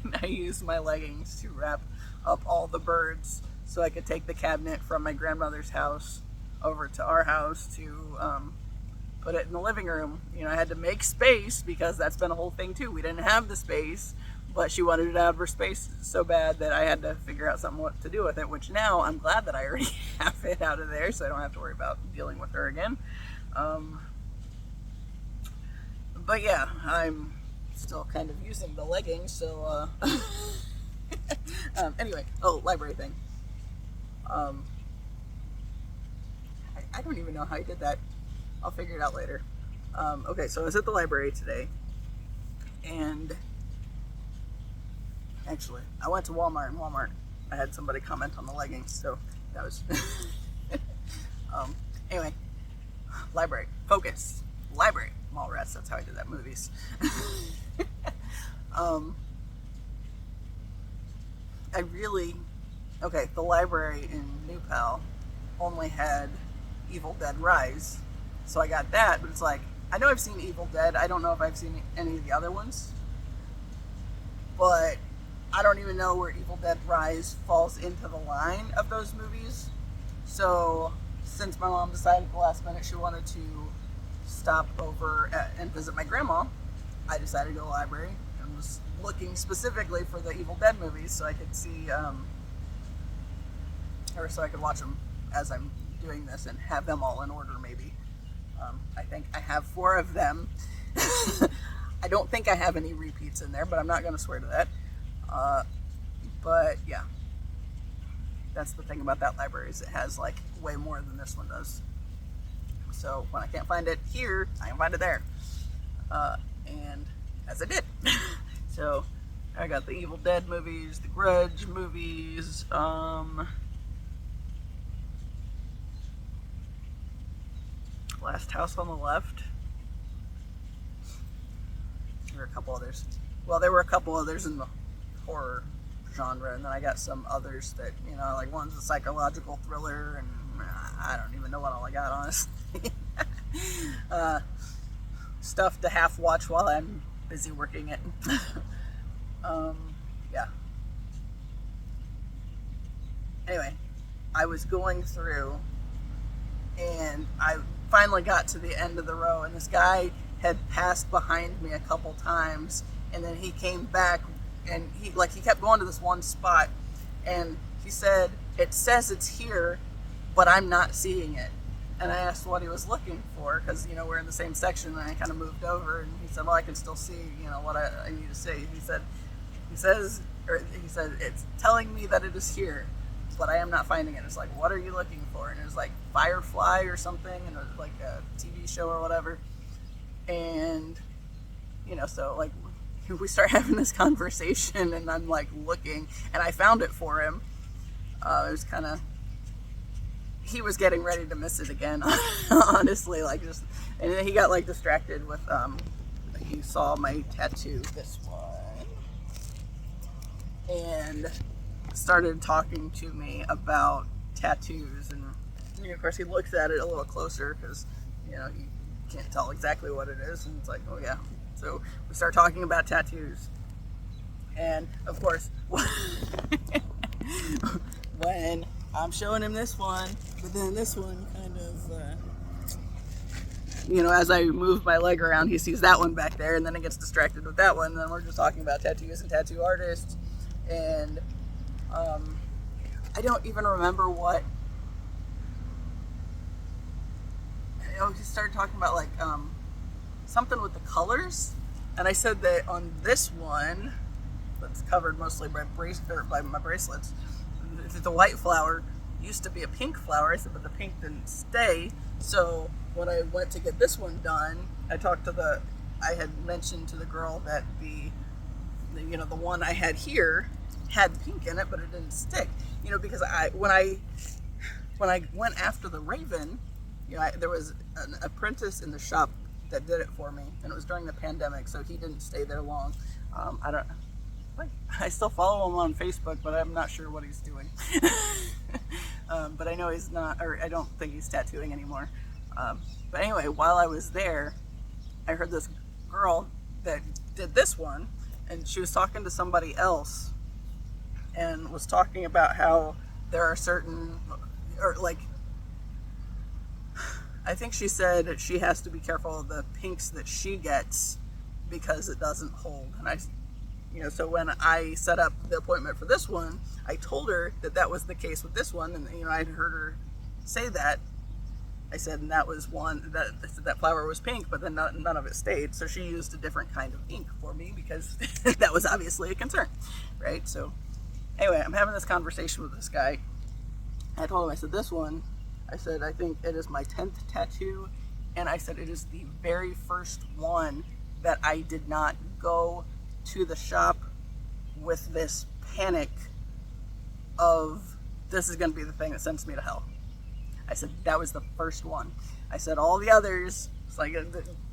S1: And I used my leggings to wrap up all the birds so I could take the cabinet from my grandmother's house over to our house to put it in the living room. You know, I had to make space because that's been a whole thing too. We didn't have the space, but she wanted it out of her space so bad that I had to figure out something what to do with it, which now I'm glad that I already have it out of there so I don't have to worry about dealing with her again. But yeah, I'm still kind of using the leggings, so anyway, library thing. I don't even know how I did that. I'll figure it out later. Okay, so I was at the library today, and actually, I went to Walmart. In Walmart, I had somebody comment on the leggings, so that was... anyway, library. Focus. Library. Mallrats, that's how I did that, movies. Okay, the library in New Pal only had Evil Dead Rise, so I got that, but it's like, I know I've seen Evil Dead, I don't know if I've seen any of the other ones, but I don't even know where Evil Dead Rise falls into the line of those movies. So since my mom decided at the last minute she wanted to stop over and visit my grandma, I decided to go to the library and was looking specifically for the Evil Dead movies so I could see, or so I could watch them as I'm doing this and have them all in order maybe. I think I have 4 of them. I don't think I have any repeats in there, but I'm not going to swear to that. But yeah, that's the thing about that library is it has like way more than this one does. So when I can't find it here, I can find it there. And as I did. So I got the Evil Dead movies, the Grudge movies, Last House on the Left. There were a couple others. Well, there were a couple others in the horror genre, and then I got some others that, you know, like one's a psychological thriller, and I don't even know what all I got, honestly. Stuff to half watch while I'm busy working it. Yeah. Anyway, I was going through, and I finally got to the end of the row, and this guy had passed behind me a couple times, And then he came back, and he kept going to this one spot, and he said, it says it's here, but I'm not seeing it. And I asked what he was looking for, because, you know, we're in the same section, and I kind of moved over, and he said, well, I can still see, you know, what I need to see. He said, it's telling me that it is here, but I am not finding it. It's like, what are you looking for? And it was like Firefly or something, and it was like a TV show or whatever. And, you know, so like we start having this conversation, and I'm like looking, and I found it for him. It was kind of, he was getting ready to miss it again, honestly, like just, and then he got like distracted with, he saw my tattoo, this one, and started talking to me about tattoos, and you know, of course he looks at it a little closer, because, you know, he can't tell exactly what it is, and it's like, oh yeah, so we start talking about tattoos, and of course, when I'm showing him this one, but then this one kind of, you know, as I move my leg around, he sees that one back there, and then he gets distracted with that one, and then we're just talking about tattoos and tattoo artists, and I don't even remember what, you know, he started talking about like something with the colors, and I said that on this one, that's covered mostly by my bracelets, the white flower used to be a pink flower. I said, but the pink didn't stay. So when I went to get this one done, I had mentioned to the girl that the you know, the one I had here had pink in it, but it didn't stick. You know, because when I went after the raven, you know, there was an apprentice in the shop that did it for me, and it was during the pandemic, so he didn't stay there long. I still follow him on Facebook, but I'm not sure what he's doing. But I know he's not, or I don't think he's tattooing anymore. But anyway, while I was there, I heard this girl that did this one, and she was talking to somebody else, and was talking about how there are certain, or like, I think she said she has to be careful of the pinks that she gets because it doesn't hold. And you know, so when I set up the appointment for this one, I told her that that was the case with this one, and you know, I'd heard her say that. I said, and that was one that flower was pink, but then none of it stayed. So she used a different kind of ink for me because that was obviously a concern, right? So anyway, I'm having this conversation with this guy. I told him, I said, this one, I said, I think it is my 10th tattoo, and I said it is the very first one that I did not go to the shop with this panic of, this is going to be the thing that sends me to hell. I said, that was the first one. I said, all the others, it's like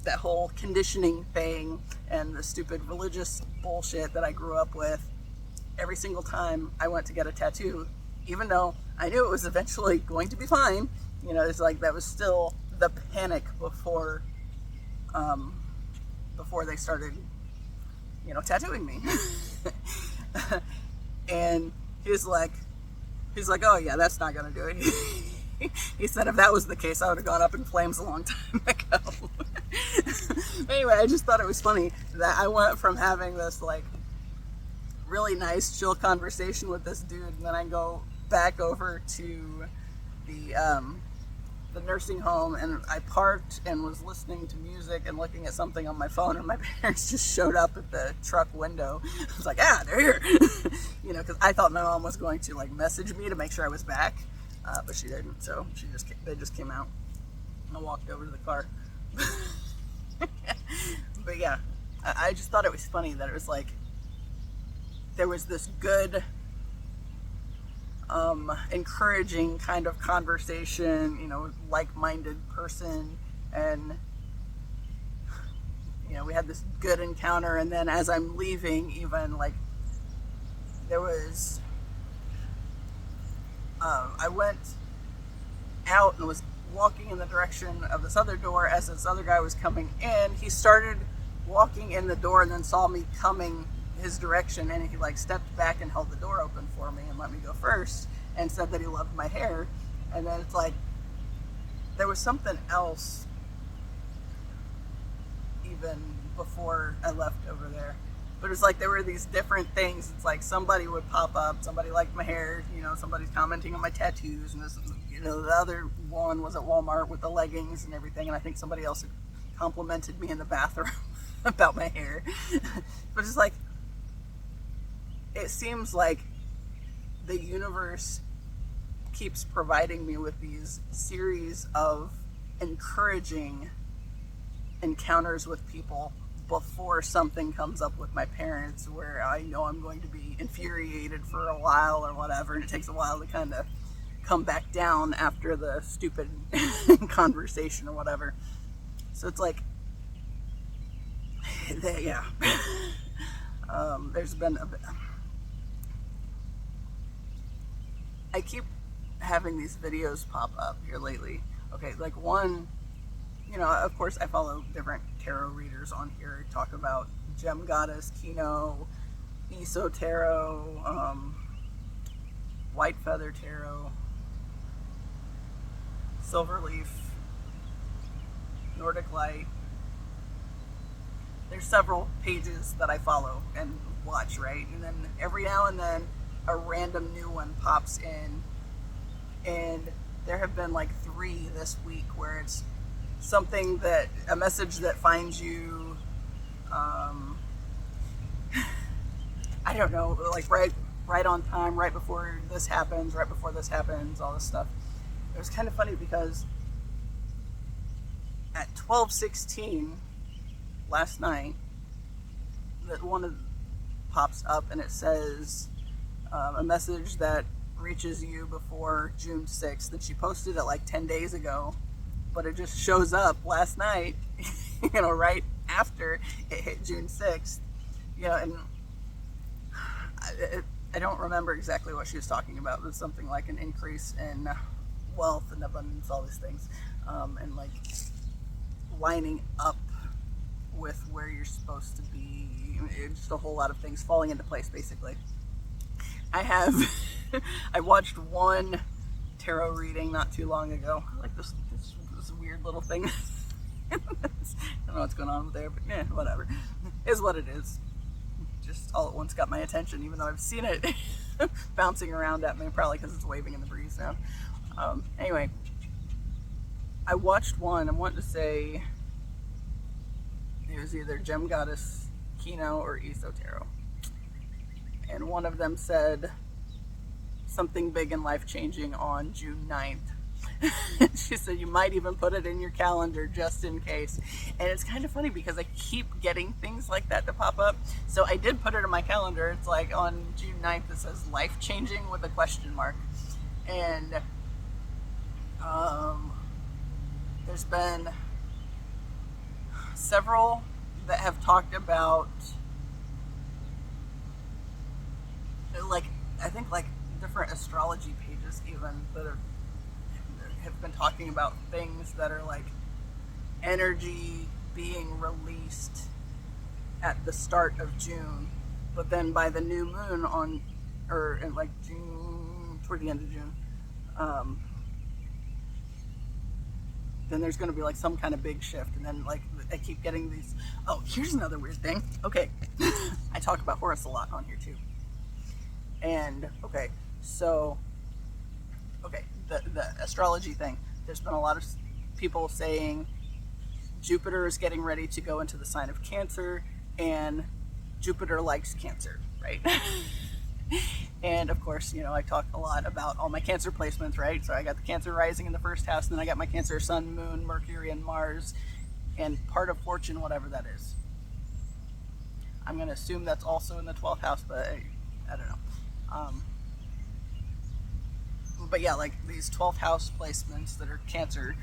S1: that whole conditioning thing and the stupid religious bullshit that I grew up with, every single time I went to get a tattoo, even though I knew it was eventually going to be fine, you know, it's like that was still the panic before they started, you know, tattooing me. And he's like, oh yeah, that's not gonna do it. He said if that was the case, I would have gone up in flames a long time ago. Anyway, I just thought it was funny that I went from having this like really nice chill conversation with this dude, and then I go back over to the nursing home, and I parked and was listening to music and looking at something on my phone, and my parents just showed up at the truck window. I was like, they're here. You know, because I thought my mom was going to like message me to make sure I was back, but she didn't. So they just came out, and I walked over to the car. But yeah, I just thought it was funny that it was like there was this good, encouraging kind of conversation, you know, like-minded person, and you know, we had this good encounter, and then as I'm leaving, even like there was I went out and was walking in the direction of this other door. As this other guy was coming in, he started walking in the door and then saw me coming his direction, and he like stepped back and held the door open for me and let me go first, and said that he loved my hair. And then it's like there was something else even before I left over there. But it's like there were these different things. It's like somebody would pop up, somebody liked my hair, you know, somebody's commenting on my tattoos, and this, you know, the other one was at Walmart with the leggings and everything, and I think somebody else had complimented me in the bathroom about my hair. But it's like, it seems like the universe keeps providing me with these series of encouraging encounters with people before something comes up with my parents where I know I'm going to be infuriated for a while or whatever, and it takes a while to kind of come back down after the stupid conversation or whatever. So it's like, yeah. There's been a bit. I keep having these videos pop up here lately. Okay, like one, you know, of course I follow different tarot readers on here, talk about Gem Goddess, Kino, Eso Tarot, White Feather Tarot, Silverleaf, Nordic Light. There's several pages that I follow and watch, right? And then every now and then a random new one pops in, and there have been like 3 this week where it's something that, a message that finds you, I don't know, like right on time, right before this happens, all this stuff. It was kind of funny because at 12:16 last night, that one of pops up and it says a message that reaches you before June 6th, and she posted it like 10 days ago, but it just shows up last night, you know, right after it hit June 6th, you know, and I don't remember exactly what she was talking about. It was something like an increase in wealth and abundance, all these things, and like lining up with where you're supposed to be. It's just a whole lot of things falling into place, basically. I watched one tarot reading not too long ago. Like this weird little thing. I don't know what's going on there, but yeah, whatever. Is what it is. Just all at once got my attention, even though I've seen it bouncing around at me, probably because it's waving in the breeze now. Anyway, I watched one. I want to say it was either Gem Goddess, Kino, or Eso Tarot. And one of them said something big and life-changing on June 9th. She said you might even put it in your calendar just in case. And it's kind of funny because I keep getting things like that to pop up. So I did put it in my calendar. It's like on June 9th it says life-changing with a question mark. And there's been several that have talked about, like, I think like different astrology pages even that have been talking about things that are like energy being released at the start of June, but then by the new moon on, or in like June, toward the end of June, then there's going to be like some kind of big shift. And then like I keep getting these, oh, here's another weird thing. Okay. I talk about Horus a lot on here too. And okay, so the astrology thing, there's been a lot of people saying Jupiter is getting ready to go into the sign of Cancer, and Jupiter likes Cancer, right? And of course, you know, I talk a lot about all my Cancer placements, right? So I got the Cancer rising in the first house, and then I got my Cancer Sun, Moon, Mercury, and Mars, and part of fortune, whatever that is. I'm going to assume that's also in the 12th house, but I don't know. But yeah, like these 12th house placements that are Cancer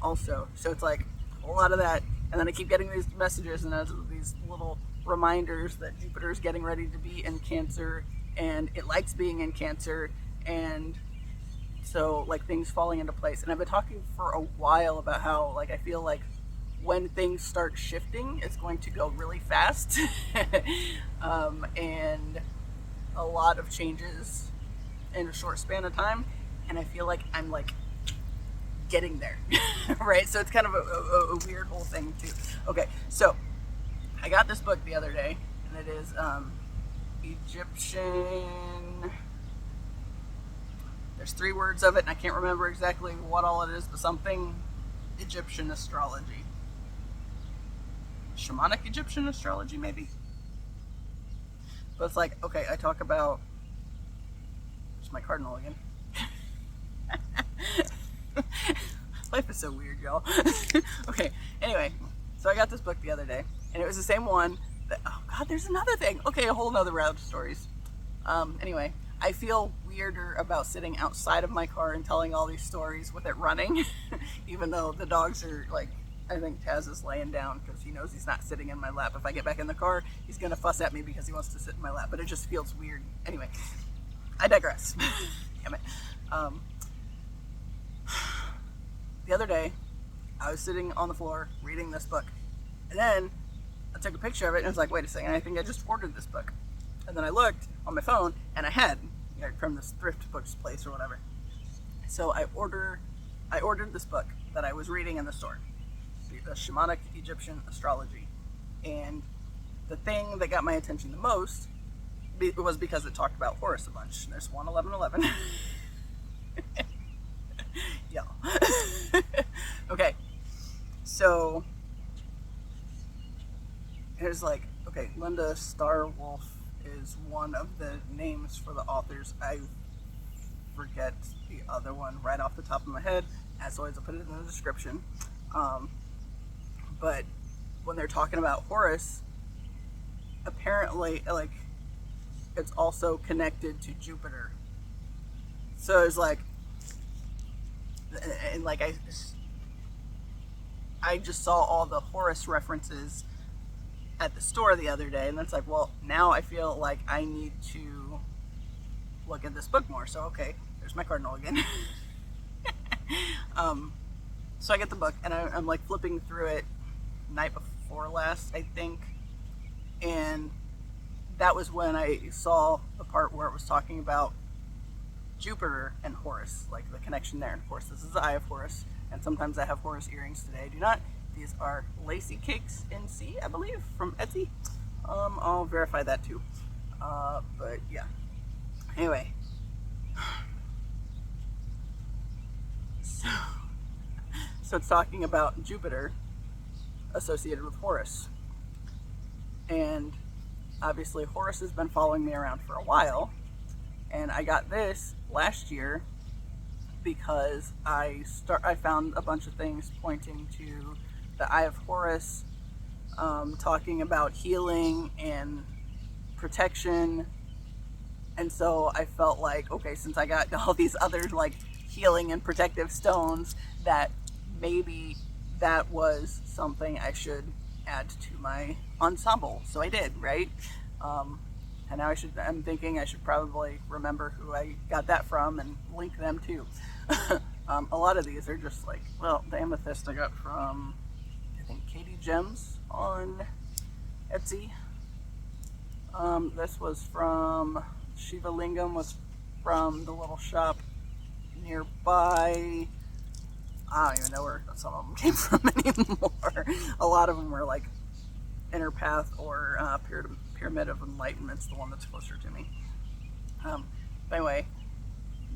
S1: also. So it's like a lot of that. And then I keep getting these messages and these little reminders that Jupiter is getting ready to be in Cancer, and it likes being in Cancer. And so like things falling into place. And I've been talking for a while about how like I feel like when things start shifting, it's going to go really fast. And a lot of changes in a short span of time, and I feel like I'm like getting there. Right? So it's kind of a weird whole thing too. Okay, so I got this book the other day, and it is Egyptian. There's 3 words of it, and I can't remember exactly what all it is, but something Egyptian astrology. Shamanic Egyptian astrology, maybe? But it's like, okay, I talk about... There's my cardinal again. Life is so weird, y'all. Okay, anyway, so I got this book the other day, and it was the same one that... Oh, God, there's another thing. Okay, a whole nother round of stories. Anyway, I feel weirder about sitting outside of my car and telling all these stories with it running, even though the dogs are like, I think Taz is laying down because he knows he's not sitting in my lap. If I get back in the car, he's going to fuss at me because he wants to sit in my lap, but it just feels weird. Anyway, I digress. Damn it. The other day, I was sitting on the floor reading this book, and then I took a picture of it and I was like, wait a second, I think I just ordered this book. And then I looked on my phone, and I had, from this thrift books place or whatever. So I ordered this book that I was reading in the store, the Shamanic Egyptian Astrology. And the thing that got my attention the most was because it talked about Horus a bunch. There's 11111. Yeah. Okay. So there's like, okay, Linda Starwolf is one of the names for the authors. I forget the other one right off the top of my head. As always, I'll put it in the description. But when they're talking about Horus, apparently, like, it's also connected to Jupiter. So it's like, and like I just saw all the Horus references at the store the other day, and it's like, well, now I feel like I need to look at this book more. So okay, there's my cardinal again. So I get the book, and I'm like flipping through it night before last, I think, and that was when I saw the part where it was talking about Jupiter and Horus, like the connection there. And of course, this is the Eye of Horus, and sometimes I have Horus earrings today. I do not. These are LaceyCakesNC, I believe, from Etsy. I'll verify that too. But yeah. Anyway. So it's talking about Jupiter associated with Horus. And obviously Horus has been following me around for a while. And I got this last year because I found a bunch of things pointing to the Eye of Horus, talking about healing and protection. And so I felt like, okay, since I got all these other like healing and protective stones, that maybe that was something I should add to my ensemble. So I did, right? And now I'm thinking I should probably remember who I got that from and link them too. A lot of these are just like, well, the Amethyst I got from, I think, kgngems on Etsy. This was from Shiva Lingam, was from the little shop nearby. I don't even know where some of them came from anymore. A lot of them were like Inner Path or Pyramid of Enlightenment's the one that's closer to me. But anyway,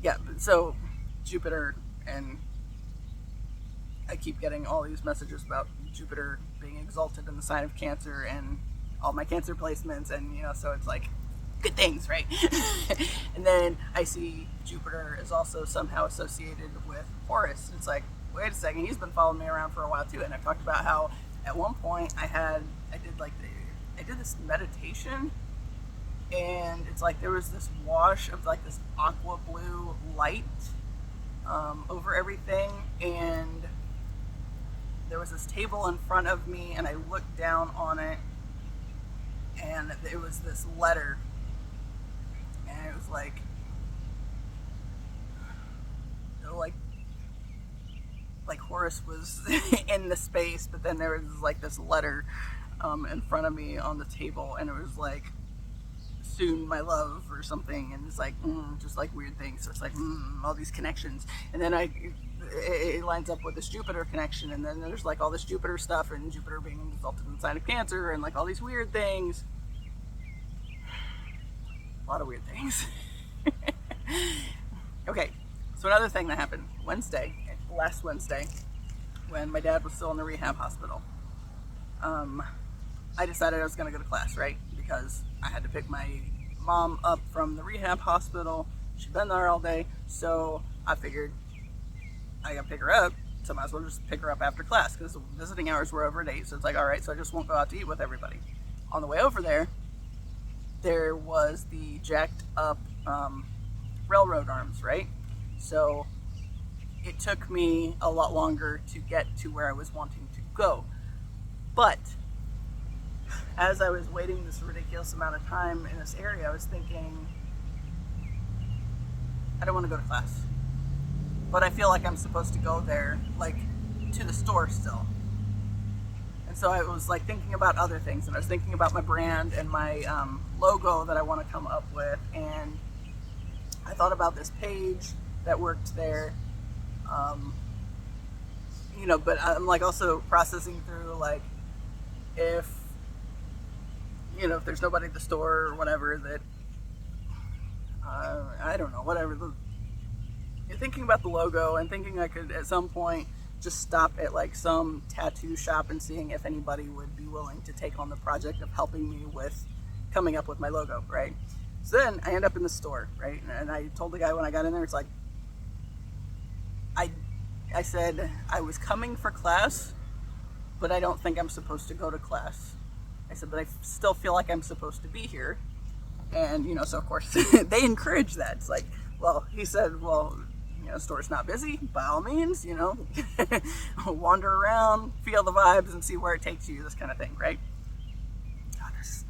S1: yeah, so Jupiter, and I keep getting all these messages about Jupiter being exalted in the sign of Cancer and all my Cancer placements, and so it's like good things, right? And then I see Jupiter is also somehow associated with Horus. It's like, wait a second, he's been following me around for a while too. And I talked about how at one point I did this meditation, and it's like there was this wash of like this aqua blue light over everything, and there was this table in front of me, and I looked down on it, and it was this letter, and it was like Horus was in the space, but then there was like this letter in front of me on the table, and it was like, soon my love or something, and it's like just like weird things. So it's like all these connections, and then it lines up with this Jupiter connection, and then there's like all this Jupiter stuff, and Jupiter being exalted in the sign of Cancer, and like all these weird things. A lot of weird things. Okay, so another thing that happened last Wednesday, when my dad was still in the rehab hospital, I decided I was going to go to class, right? Because I had to pick my mom up from the rehab hospital. She'd been there all day, so I figured I got to pick her up, so I might as well just pick her up after class, because the visiting hours were over at 8, so it's like, all right, so I just won't go out to eat with everybody. On the way over there, there was the jacked up railroad arms, right? So it took me a lot longer to get to where I was wanting to go. But as I was waiting this ridiculous amount of time in this area, I was thinking, I don't want to go to class. But I feel like I'm supposed to go there, like, to the store still. And so I was like thinking about other things, and I was thinking about my brand and my logo that I want to come up with, and I thought about this page that worked there, but I'm like also processing through, like, if there's nobody at the store or whatever, that I don't know, whatever. You're thinking about the logo and thinking I could at some point just stop at like some tattoo shop and seeing if anybody would be willing to take on the project of helping me with coming up with my logo, right? So then I end up in the store, right? And I told the guy when I got in there, it's like, I said I was coming for class, but I don't think I'm supposed to go to class. I said, but I still feel like I'm supposed to be here. And, so of course they encourage that. It's like, well, he said, well, store's not busy, by all means, wander around, feel the vibes and see where it takes you, this kind of thing, right?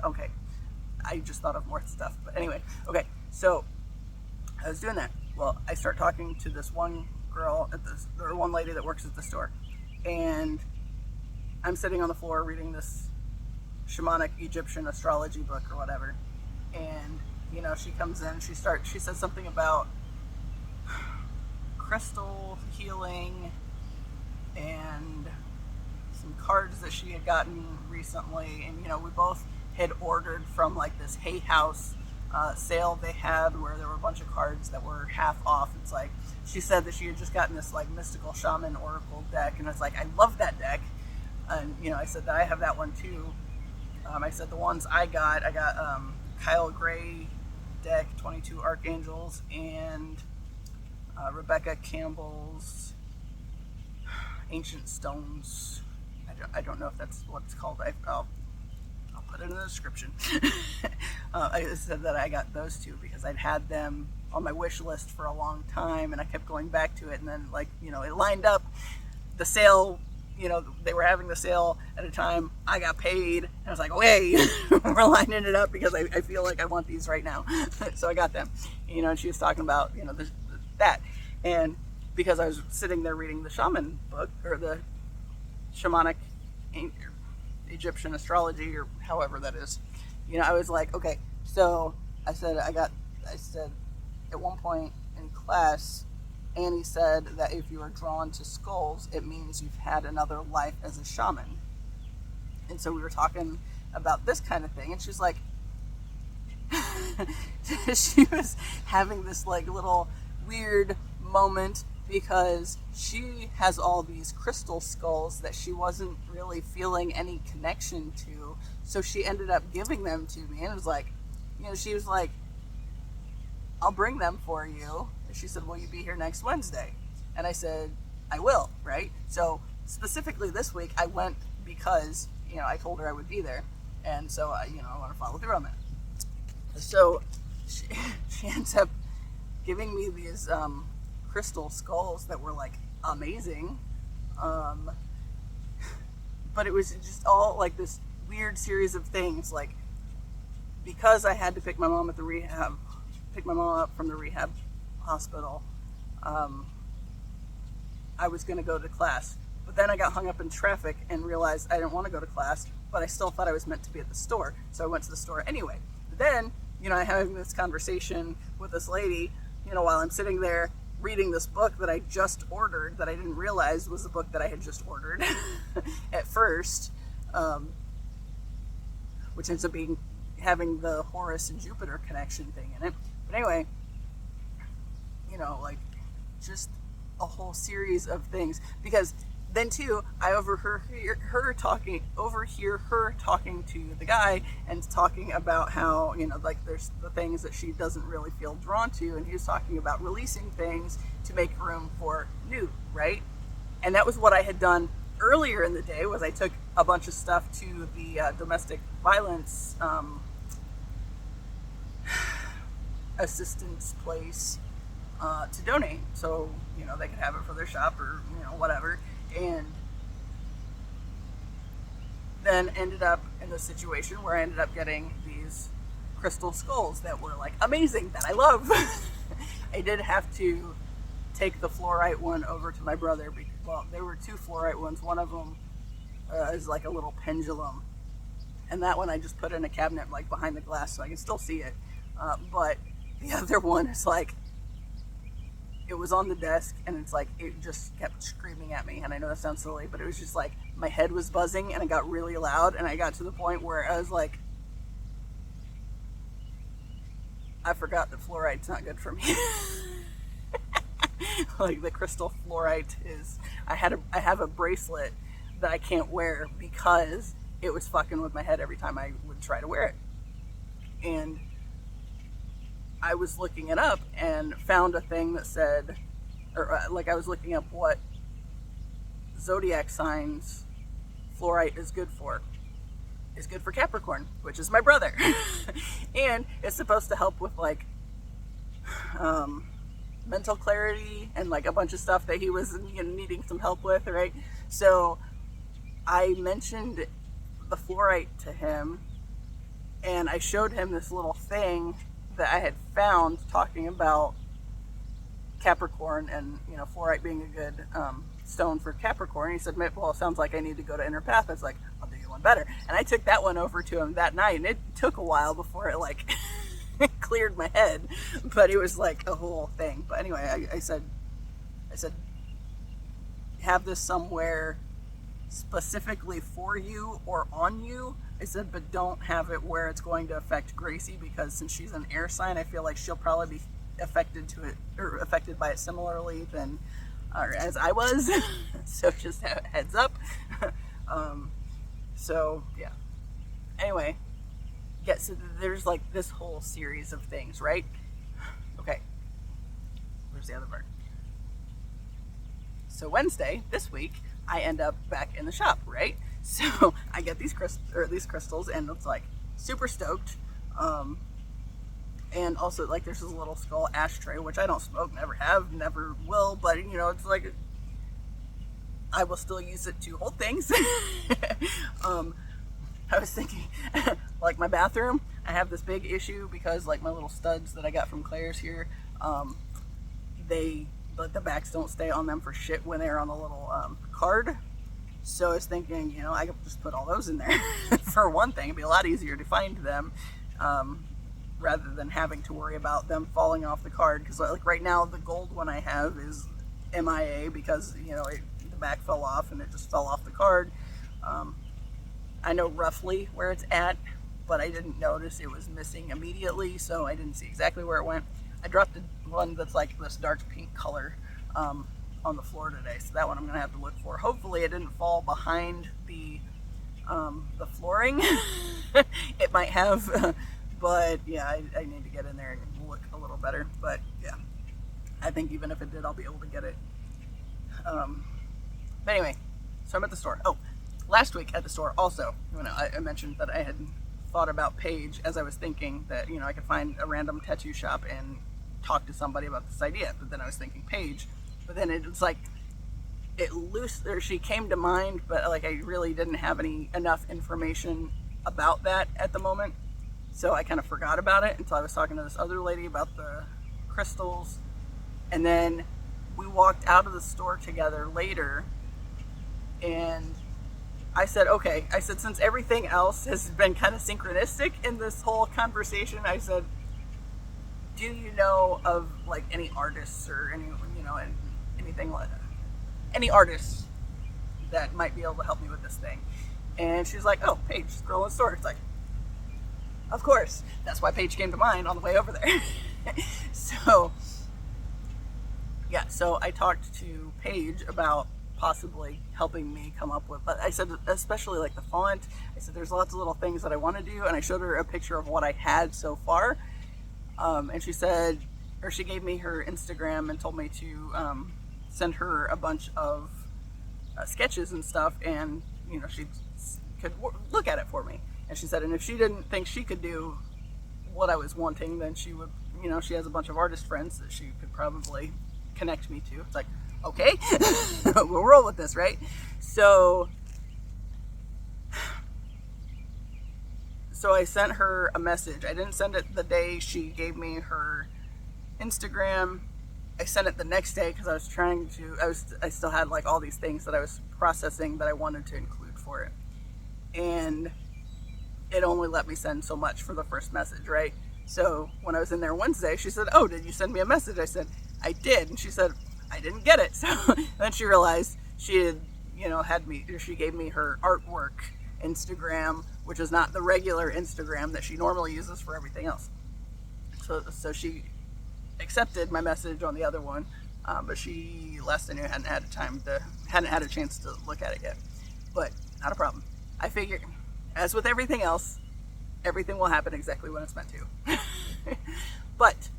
S1: Okay. I just thought of more stuff, but anyway, okay. So I was doing that. Well, I start talking to this one girl or one lady that works at the store, and I'm sitting on the floor reading this Shamanic Egyptian astrology book or whatever, and she comes in, she says something about crystal healing and some cards that she had gotten recently, and we both had ordered from like this Hay House sale they had, where there were a bunch of cards that were half off. It's like, she said that she had just gotten this like mystical shaman oracle deck, and it's like, I love that deck. And I said that I have that one too. I said the ones I got Kyle Gray deck, 22 Archangels, and Rebecca Campbell's Ancient Stones. I don't know if that's what it's called. I'll put it in the description. I said that I got those two because I'd had them on my wish list for a long time, and I kept going back to it, and then it lined up. The sale, they were having the sale at a time I got paid, and I was like, oh hey, we're lining it up because I feel like I want these right now. So I got them, and she was talking about that, and because I was sitting there reading the Shaman book, or the Shamanic Egyptian astrology, or however that is, I was like, okay. So I said at one point in class, Annie said that if you are drawn to skulls, it means you've had another life as a shaman. And so we were talking about this kind of thing, and she's like, she was having this like little weird moment because she has all these crystal skulls that she wasn't really feeling any connection to, so she ended up giving them to me, and it was like, she was like, I'll bring them for you. And she said, will you be here next Wednesday? And I said, I will, right? So specifically this week I went because I told her I would be there, and so I want to follow through on that. So she ends up giving me these crystal skulls that were like amazing, but it was just all like this weird series of things, like, because I had to pick my mom up from the rehab hospital, I was going to go to class, but then I got hung up in traffic and realized I didn't want to go to class, but I still thought I was meant to be at the store, so I went to the store anyway. But then I having this conversation with this lady, while I'm sitting there reading this book that I just ordered, that I didn't realize was the book that I had just ordered at first, which ends up being having the Horus and Jupiter connection thing in it. But anyway, you know, like, just a whole series of things. Because then too, I overhear her talking to the guy and talking about how, you know, like, there's the things that she doesn't really feel drawn to, and he was talking about releasing things to make room for new, right? And that was what I had done earlier in the day, was I took a bunch of stuff to the domestic violence assistance place to donate, so, you know, they could have it for their shop, or, you know, whatever. And then ended up in the situation where I ended up getting these crystal skulls that were, like, amazing, that I love. I did have to take the fluorite one over to my brother, because, well, there were two fluorite ones. One of them is like a little pendulum, and that one I just put in a cabinet, like, behind the glass, so I can still see it. But the other one is like, it was on the desk, and it's like, it just kept screaming at me. And I know that sounds silly, but it was just like, my head was buzzing, and it got really loud, and I got to the point where I was like, I forgot that fluorite's not good for me. Like, the crystal fluorite is, I have a bracelet that I can't wear because it was fucking with my head every time I would try to wear it. And I was looking it up and found a thing that said, or like, I was looking up what zodiac signs fluorite is good for. It's good for Capricorn, which is my brother. And it's supposed to help with, like, mental clarity and, like, a bunch of stuff that he was, you know, needing some help with, right? So I mentioned the fluorite to him, and I showed him this little thing that I had found talking about Capricorn and, you know, fluorite being a good stone for Capricorn. He said, well, it sounds like I need to go to Inner Path. I was like, I'll do you one better. And I took that one over to him that night, and it took a while before it, like, cleared my head, but it was like a whole thing. But anyway, I said, have this somewhere specifically for you or on you. I said, but don't have it where it's going to affect Gracie, because since she's an air sign, I feel like she'll probably be affected by it similarly than, or as I was. So just heads up. So yeah. Anyway, yeah. So there's, like, this whole series of things, right? Okay. Where's the other part? So Wednesday this week, I end up back in the shop, right? So I get these crystals, and it's like super stoked. And also, like, there's this little skull ashtray, which I don't smoke, never have, never will, but, you know, it's like, I will still use it to hold things. I was thinking, like, my bathroom, I have this big issue because, like, my little studs that I got from Claire's here, the backs don't stay on them for shit when they're on the little card. So I was thinking, you know, I could just put all those in there. For one thing, it'd be a lot easier to find them, rather than having to worry about them falling off the card. Because, like, right now, the gold one I have is MIA because, you know, the back fell off and it just fell off the card. I know roughly where it's at, but I didn't notice it was missing immediately, so I didn't see exactly where it went. I dropped one that's like this dark pink color on the floor today, so that one I'm gonna have to look for. Hopefully it didn't fall behind the flooring. It might have, but yeah, I need to get in there and look a little better. But yeah, I think even if it did, I'll be able to get it. But anyway, so I'm at the store. Oh, last week at the store also, you know, I mentioned that I had thought about Paige as I was thinking that, you know, I could find a random tattoo shop and talk to somebody about this idea. But then I was thinking Paige. But then it's like, she came to mind, but, like, I really didn't have enough information about that at the moment. So I kind of forgot about it until I was talking to this other lady about the crystals. And then we walked out of the store together later, and I said, okay, since everything else has been kind of synchronistic in this whole conversation, I said, do you know of, like, any artists or any, you know, anything like that? Any artists that might be able to help me with this thing? And she's like, oh, Paige, scroll in the store. It's like, of course, that's why Paige came to mind on the way over there. So, yeah, so I talked to Paige about possibly helping me come up with, I said, especially like the font, I said, there's lots of little things that I want to do, and I showed her a picture of what I had so far, and she said, or she gave me her Instagram and told me to send her a bunch of sketches and stuff, and, you know, she could look at it for me, and she said, and if she didn't think she could do what I was wanting, then she would, you know, she has a bunch of artist friends that she could probably connect me to. It's like, okay, we'll roll with this, right? So I sent her a message. I didn't send it the day she gave me her Instagram. I sent it the next day because I was trying to, I still had like all these things that I was processing that I wanted to include for it. And it only let me send so much for the first message, right? So when I was in there Wednesday, she said, oh, did you send me a message? I said, I did. And she said, I didn't get it. So then she realized she had, you know, she gave me her artwork Instagram, which is not the regular Instagram that she normally uses for everything else. So she accepted my message on the other one, but she, last I knew, hadn't had a chance to look at it yet. But not a problem. I figured, as with everything else, everything will happen exactly when it's meant to. But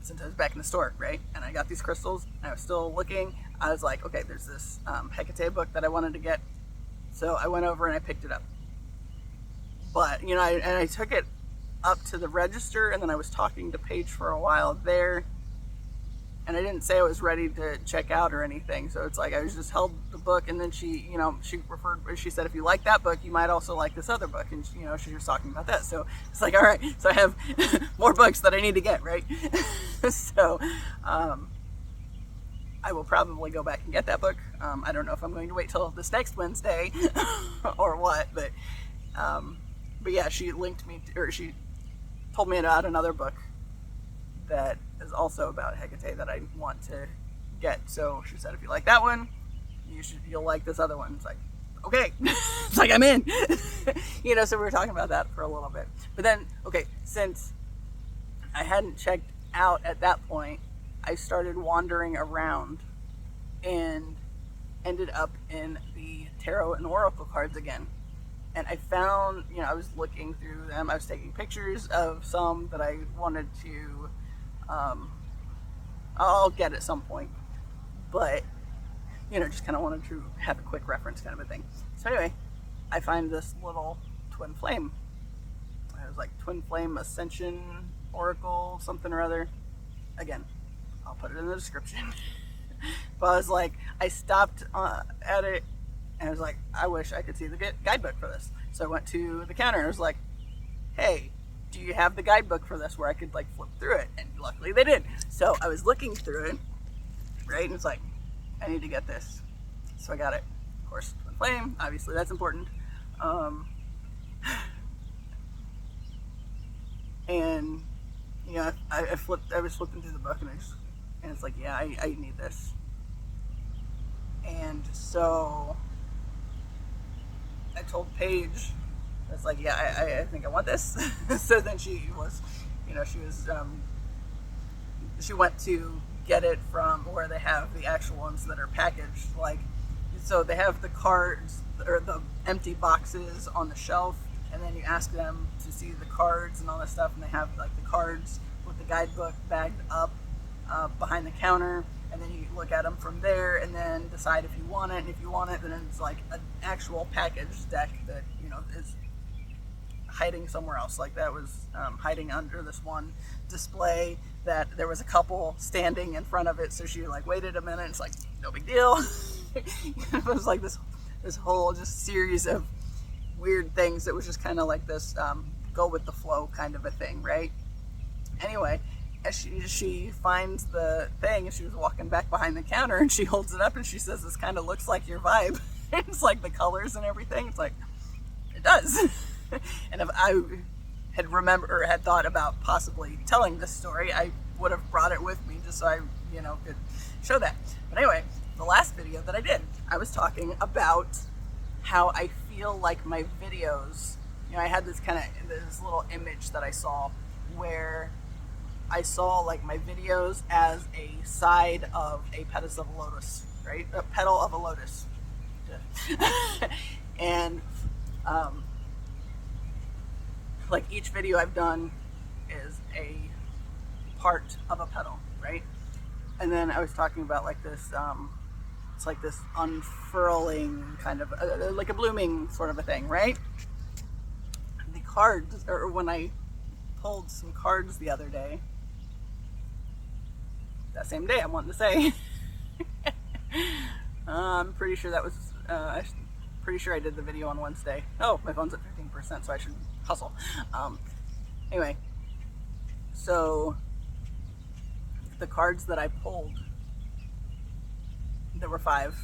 S1: since I was back in the store, right, and I got these crystals, and I was still looking, I was like, okay, there's this Hecate book that I wanted to get, so I went over and I picked it up. But, you know, I took it up to the register, and then I was talking to Paige for a while there, and I didn't say I was ready to check out or anything, so it's like I was just held the book, and then she, you know, she said, if you like that book, you might also like this other book, and, you know, she was talking about that, so it's like, all right, so I have more books that I need to get, right? So, I will probably go back and get that book. I don't know if I'm going to wait till this next Wednesday or what, but yeah, she linked me, or she told me about another book that is also about Hecate that I want to get. So she said, if you like that one, you'll like this other one. It's like, okay. It's like, I'm in. You know, so we were talking about that for a little bit. But then, okay, since I hadn't checked out at that point, I started wandering around and ended up in the tarot and oracle cards again. And I found, you know, I was looking through them. I was taking pictures of some that I wanted to, I'll get at some point. But, you know, just kind of wanted to have a quick reference kind of a thing. So anyway, I find this little twin flame. It was like twin flame Ascension oracle, something or other. Again, I'll put it in the description. But I was like, I stopped at it, and I was like, I wish I could see the guidebook for this. So I went to the counter and I was like, hey, do you have the guidebook for this where I could like flip through it? And luckily they did. So I was looking through it, right? And it's like, I need to get this. So I got it. Of course, twin flame, obviously that's important. And, you know, I was flipping through the book, and it's like, yeah, I need this. And so I told Paige, it's like, yeah, I think I want this. So then she was, you know, she went to get it from where they have the actual ones that are packaged. Like, so they have the cards or the empty boxes on the shelf, and then you ask them to see the cards and all that stuff, and they have like the cards with the guidebook bagged up behind the counter, and then you look at them from there and then decide if you want it, and if you want it, then it's like an actual package deck that, you know, is hiding somewhere else. Like that was hiding under this one display that there was a couple standing in front of it, so she like waited a minute, it's like, no big deal. It was like this whole just series of weird things that was just kind of like this go with the flow kind of a thing, right? Anyway, as she finds the thing, and she was walking back behind the counter, and she holds it up and she says, this kind of looks like your vibe. It's like the colors and everything. It's like, it does. And if I had remembered or had thought about possibly telling this story, I would have brought it with me just so I, you know, could show that. But anyway, the last video that I did, I was talking about how I feel like my videos I had this little image that I saw where I saw like my videos as a side of a petal of a lotus, right? A petal of a lotus. And like each video I've done is a part of a petal, right? And then I was talking about like this, it's like this unfurling kind of, like a blooming sort of a thing, right? The cards, or when I pulled some cards the other day, that same day I'm wanting to say, I'm pretty sure that was, pretty sure I did the video on Wednesday. Oh, my phone's at 15%, so I should hustle. Anyway, so the cards that I pulled, there were 5,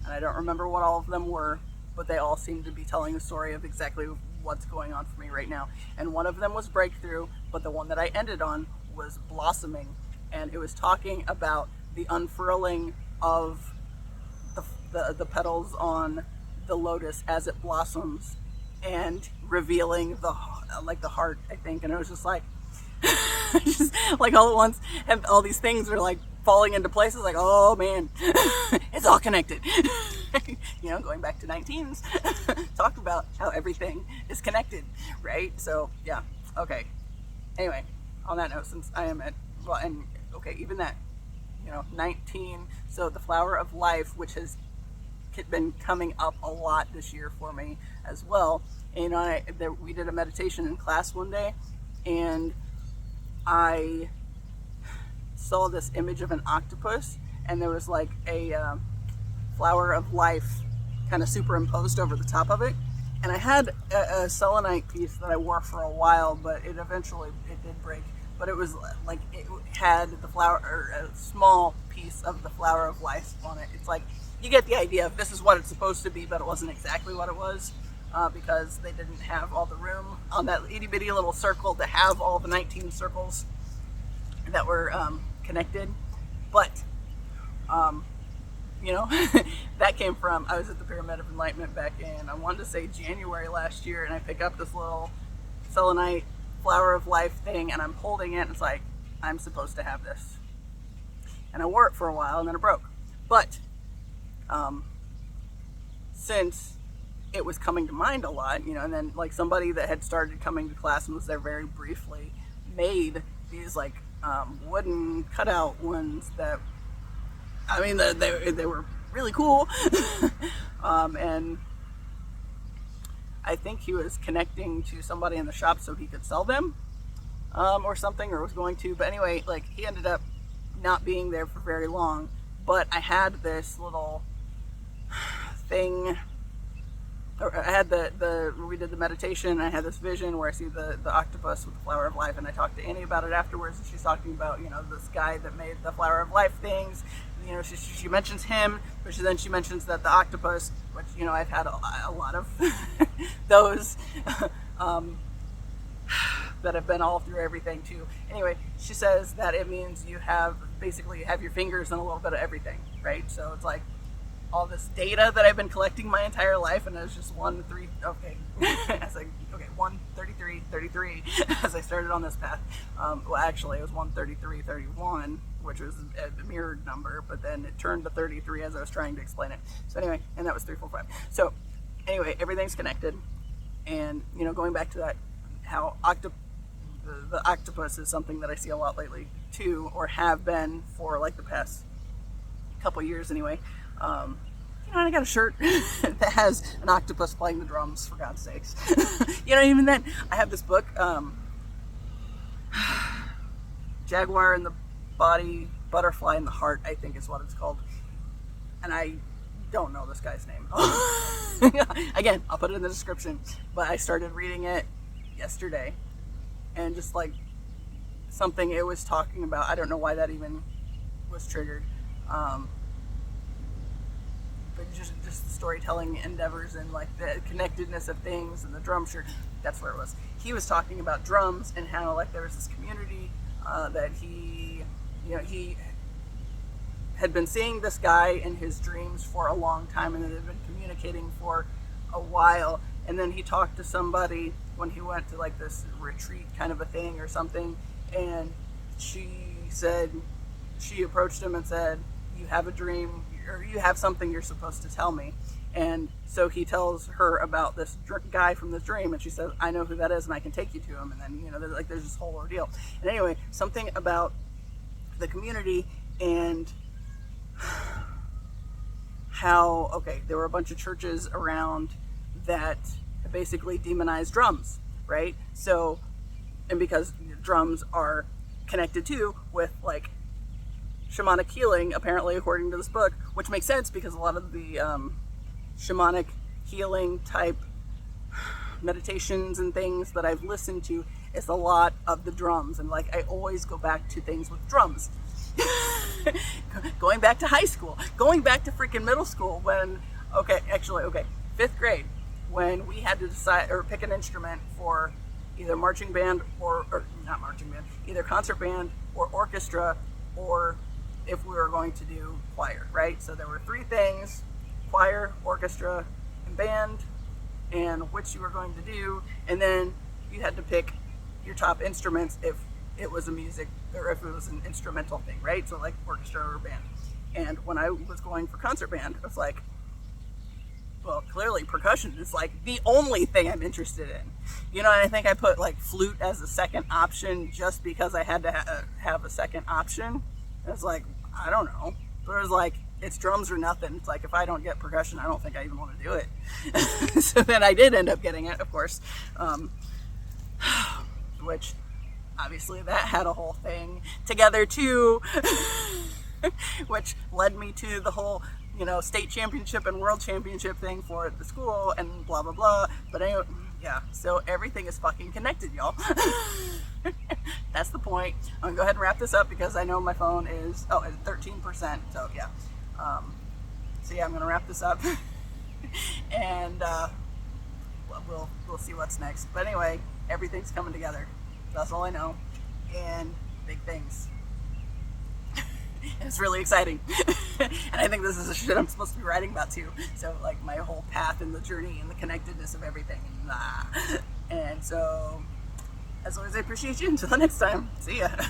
S1: and I don't remember what all of them were, but they all seemed to be telling the story of exactly what's going on for me right now. And one of them was breakthrough, but the one that I ended on was blossoming, and it was talking about the unfurling of the petals on the lotus as it blossoms and revealing the heart, I think. And it was just like just like all at once, and all these things were like falling into places, like, oh man, it's all connected. Going back to 19s, talked about how everything is connected, right? So yeah, okay. Anyway, on that note, since I am at, well, and okay, even that, 19, so the flower of life, which has been coming up a lot this year for me as well. And we did a meditation in class one day, and I saw this image of an octopus, and there was like a flower of life kind of superimposed over the top of it. And I had a selenite piece that I wore for a while, but it did break. But it was like, it had the flower, or a small piece of the flower of life on it. It's like, you get the idea of this is what it's supposed to be, but it wasn't exactly what it was, because they didn't have all the room on that itty bitty little circle to have all the 19 circles that were connected. But that came from, I was at the Pyramid of Enlightenment back in, I wanted to say January last year, and I pick up this little selenite flower of life thing, and I'm holding it, and it's like, I'm supposed to have this. And I wore it for a while, and then it broke. But since it was coming to mind a lot, and then like somebody that had started coming to class and was there very briefly made these like wooden cutout ones that, I mean, they were really cool. And I think he was connecting to somebody in the shop so he could sell them, or something, or was going to. But anyway, like, he ended up not being there for very long. But I had this little thing, or I had we did the meditation, I had this vision where I see the octopus with the flower of life, and I talked to Annie about it afterwards, and she's talking about, this guy that made the flower of life things. She mentions him, but then she mentions that the octopus, which, I've had a lot of those that have been all through everything too. Anyway, she says that it means you have your fingers in a little bit of everything, right? So it's like all this data that I've been collecting my entire life, and it was just 1, 3, okay. I was like, okay, 1, 33, 33, as I started on this path. Well, actually, it was 1, 33, 31, which was a mirrored number, but then it turned to 33 as I was trying to explain it. So anyway, and that was 3, 4, 5. So anyway, everything's connected. And, going back to that, how the octopus is something that I see a lot lately too, or have been for like the past couple years anyway. I got a shirt that has an octopus playing the drums, for God's sakes. Even then, I have this book, Jaguar in the Body, Butterfly in the Heart, I think is what it's called. And I don't know this guy's name. Again, I'll put it in the description. But I started reading it yesterday, and just like something it was talking about, I don't know why that even was triggered. But just the storytelling endeavors and like the connectedness of things and the drum shirt, that's where it was. He was talking about drums and how like there was this community that he had been seeing this guy in his dreams for a long time, and that had been communicating for a while, and then he talked to somebody when he went to like this retreat kind of a thing or something, and she approached him and said, you have a dream, or you have something you're supposed to tell me. And so he tells her about this guy from this dream, and she says, I know who that is and I can take you to him. And then, you know, there's this whole ordeal. And anyway, something about the community and how, okay, there were a bunch of churches around that basically demonized drums, right? So, and because drums are connected too with like shamanic healing, apparently, according to this book, which makes sense because a lot of the shamanic healing type meditations and things that I've listened to is a lot of the drums. And like, I always go back to things with drums. Going back to high school, going back to freaking middle school when, fifth grade, when we had to decide or pick an instrument for either marching band or not marching band, either concert band or orchestra, or if we were going to do choir, right? So there were three things: choir, orchestra, and band, and which you were going to do. And then you had to pick your top instruments if it was a music, or if it was an instrumental thing, right? So like orchestra or band. And when I was going for concert band, I was like, well, clearly percussion is like the only thing I'm interested in. You know, and I think I put like flute as a second option just because I had to have a second option. It was like, I don't know. But it was like, it's drums or nothing. It's like, if I don't get percussion, I don't think I even want to do it. So then I did end up getting it, of course. Which, obviously, that had a whole thing together too. Which led me to the whole, you know, state championship and world championship thing for the school and blah, blah, blah. But anyway, yeah, so everything is fucking connected, y'all. That's the point. I'm gonna go ahead and wrap this up because I know my phone is, at 13%, so yeah. So yeah, I'm gonna wrap this up. And we'll see what's next. But anyway, everything's coming together. That's all I know. And big things. It's really exciting. And I think this is the shit I'm supposed to be writing about too. So like my whole path and the journey and the connectedness of everything. And so, as always, I appreciate you. Until the next time. See ya.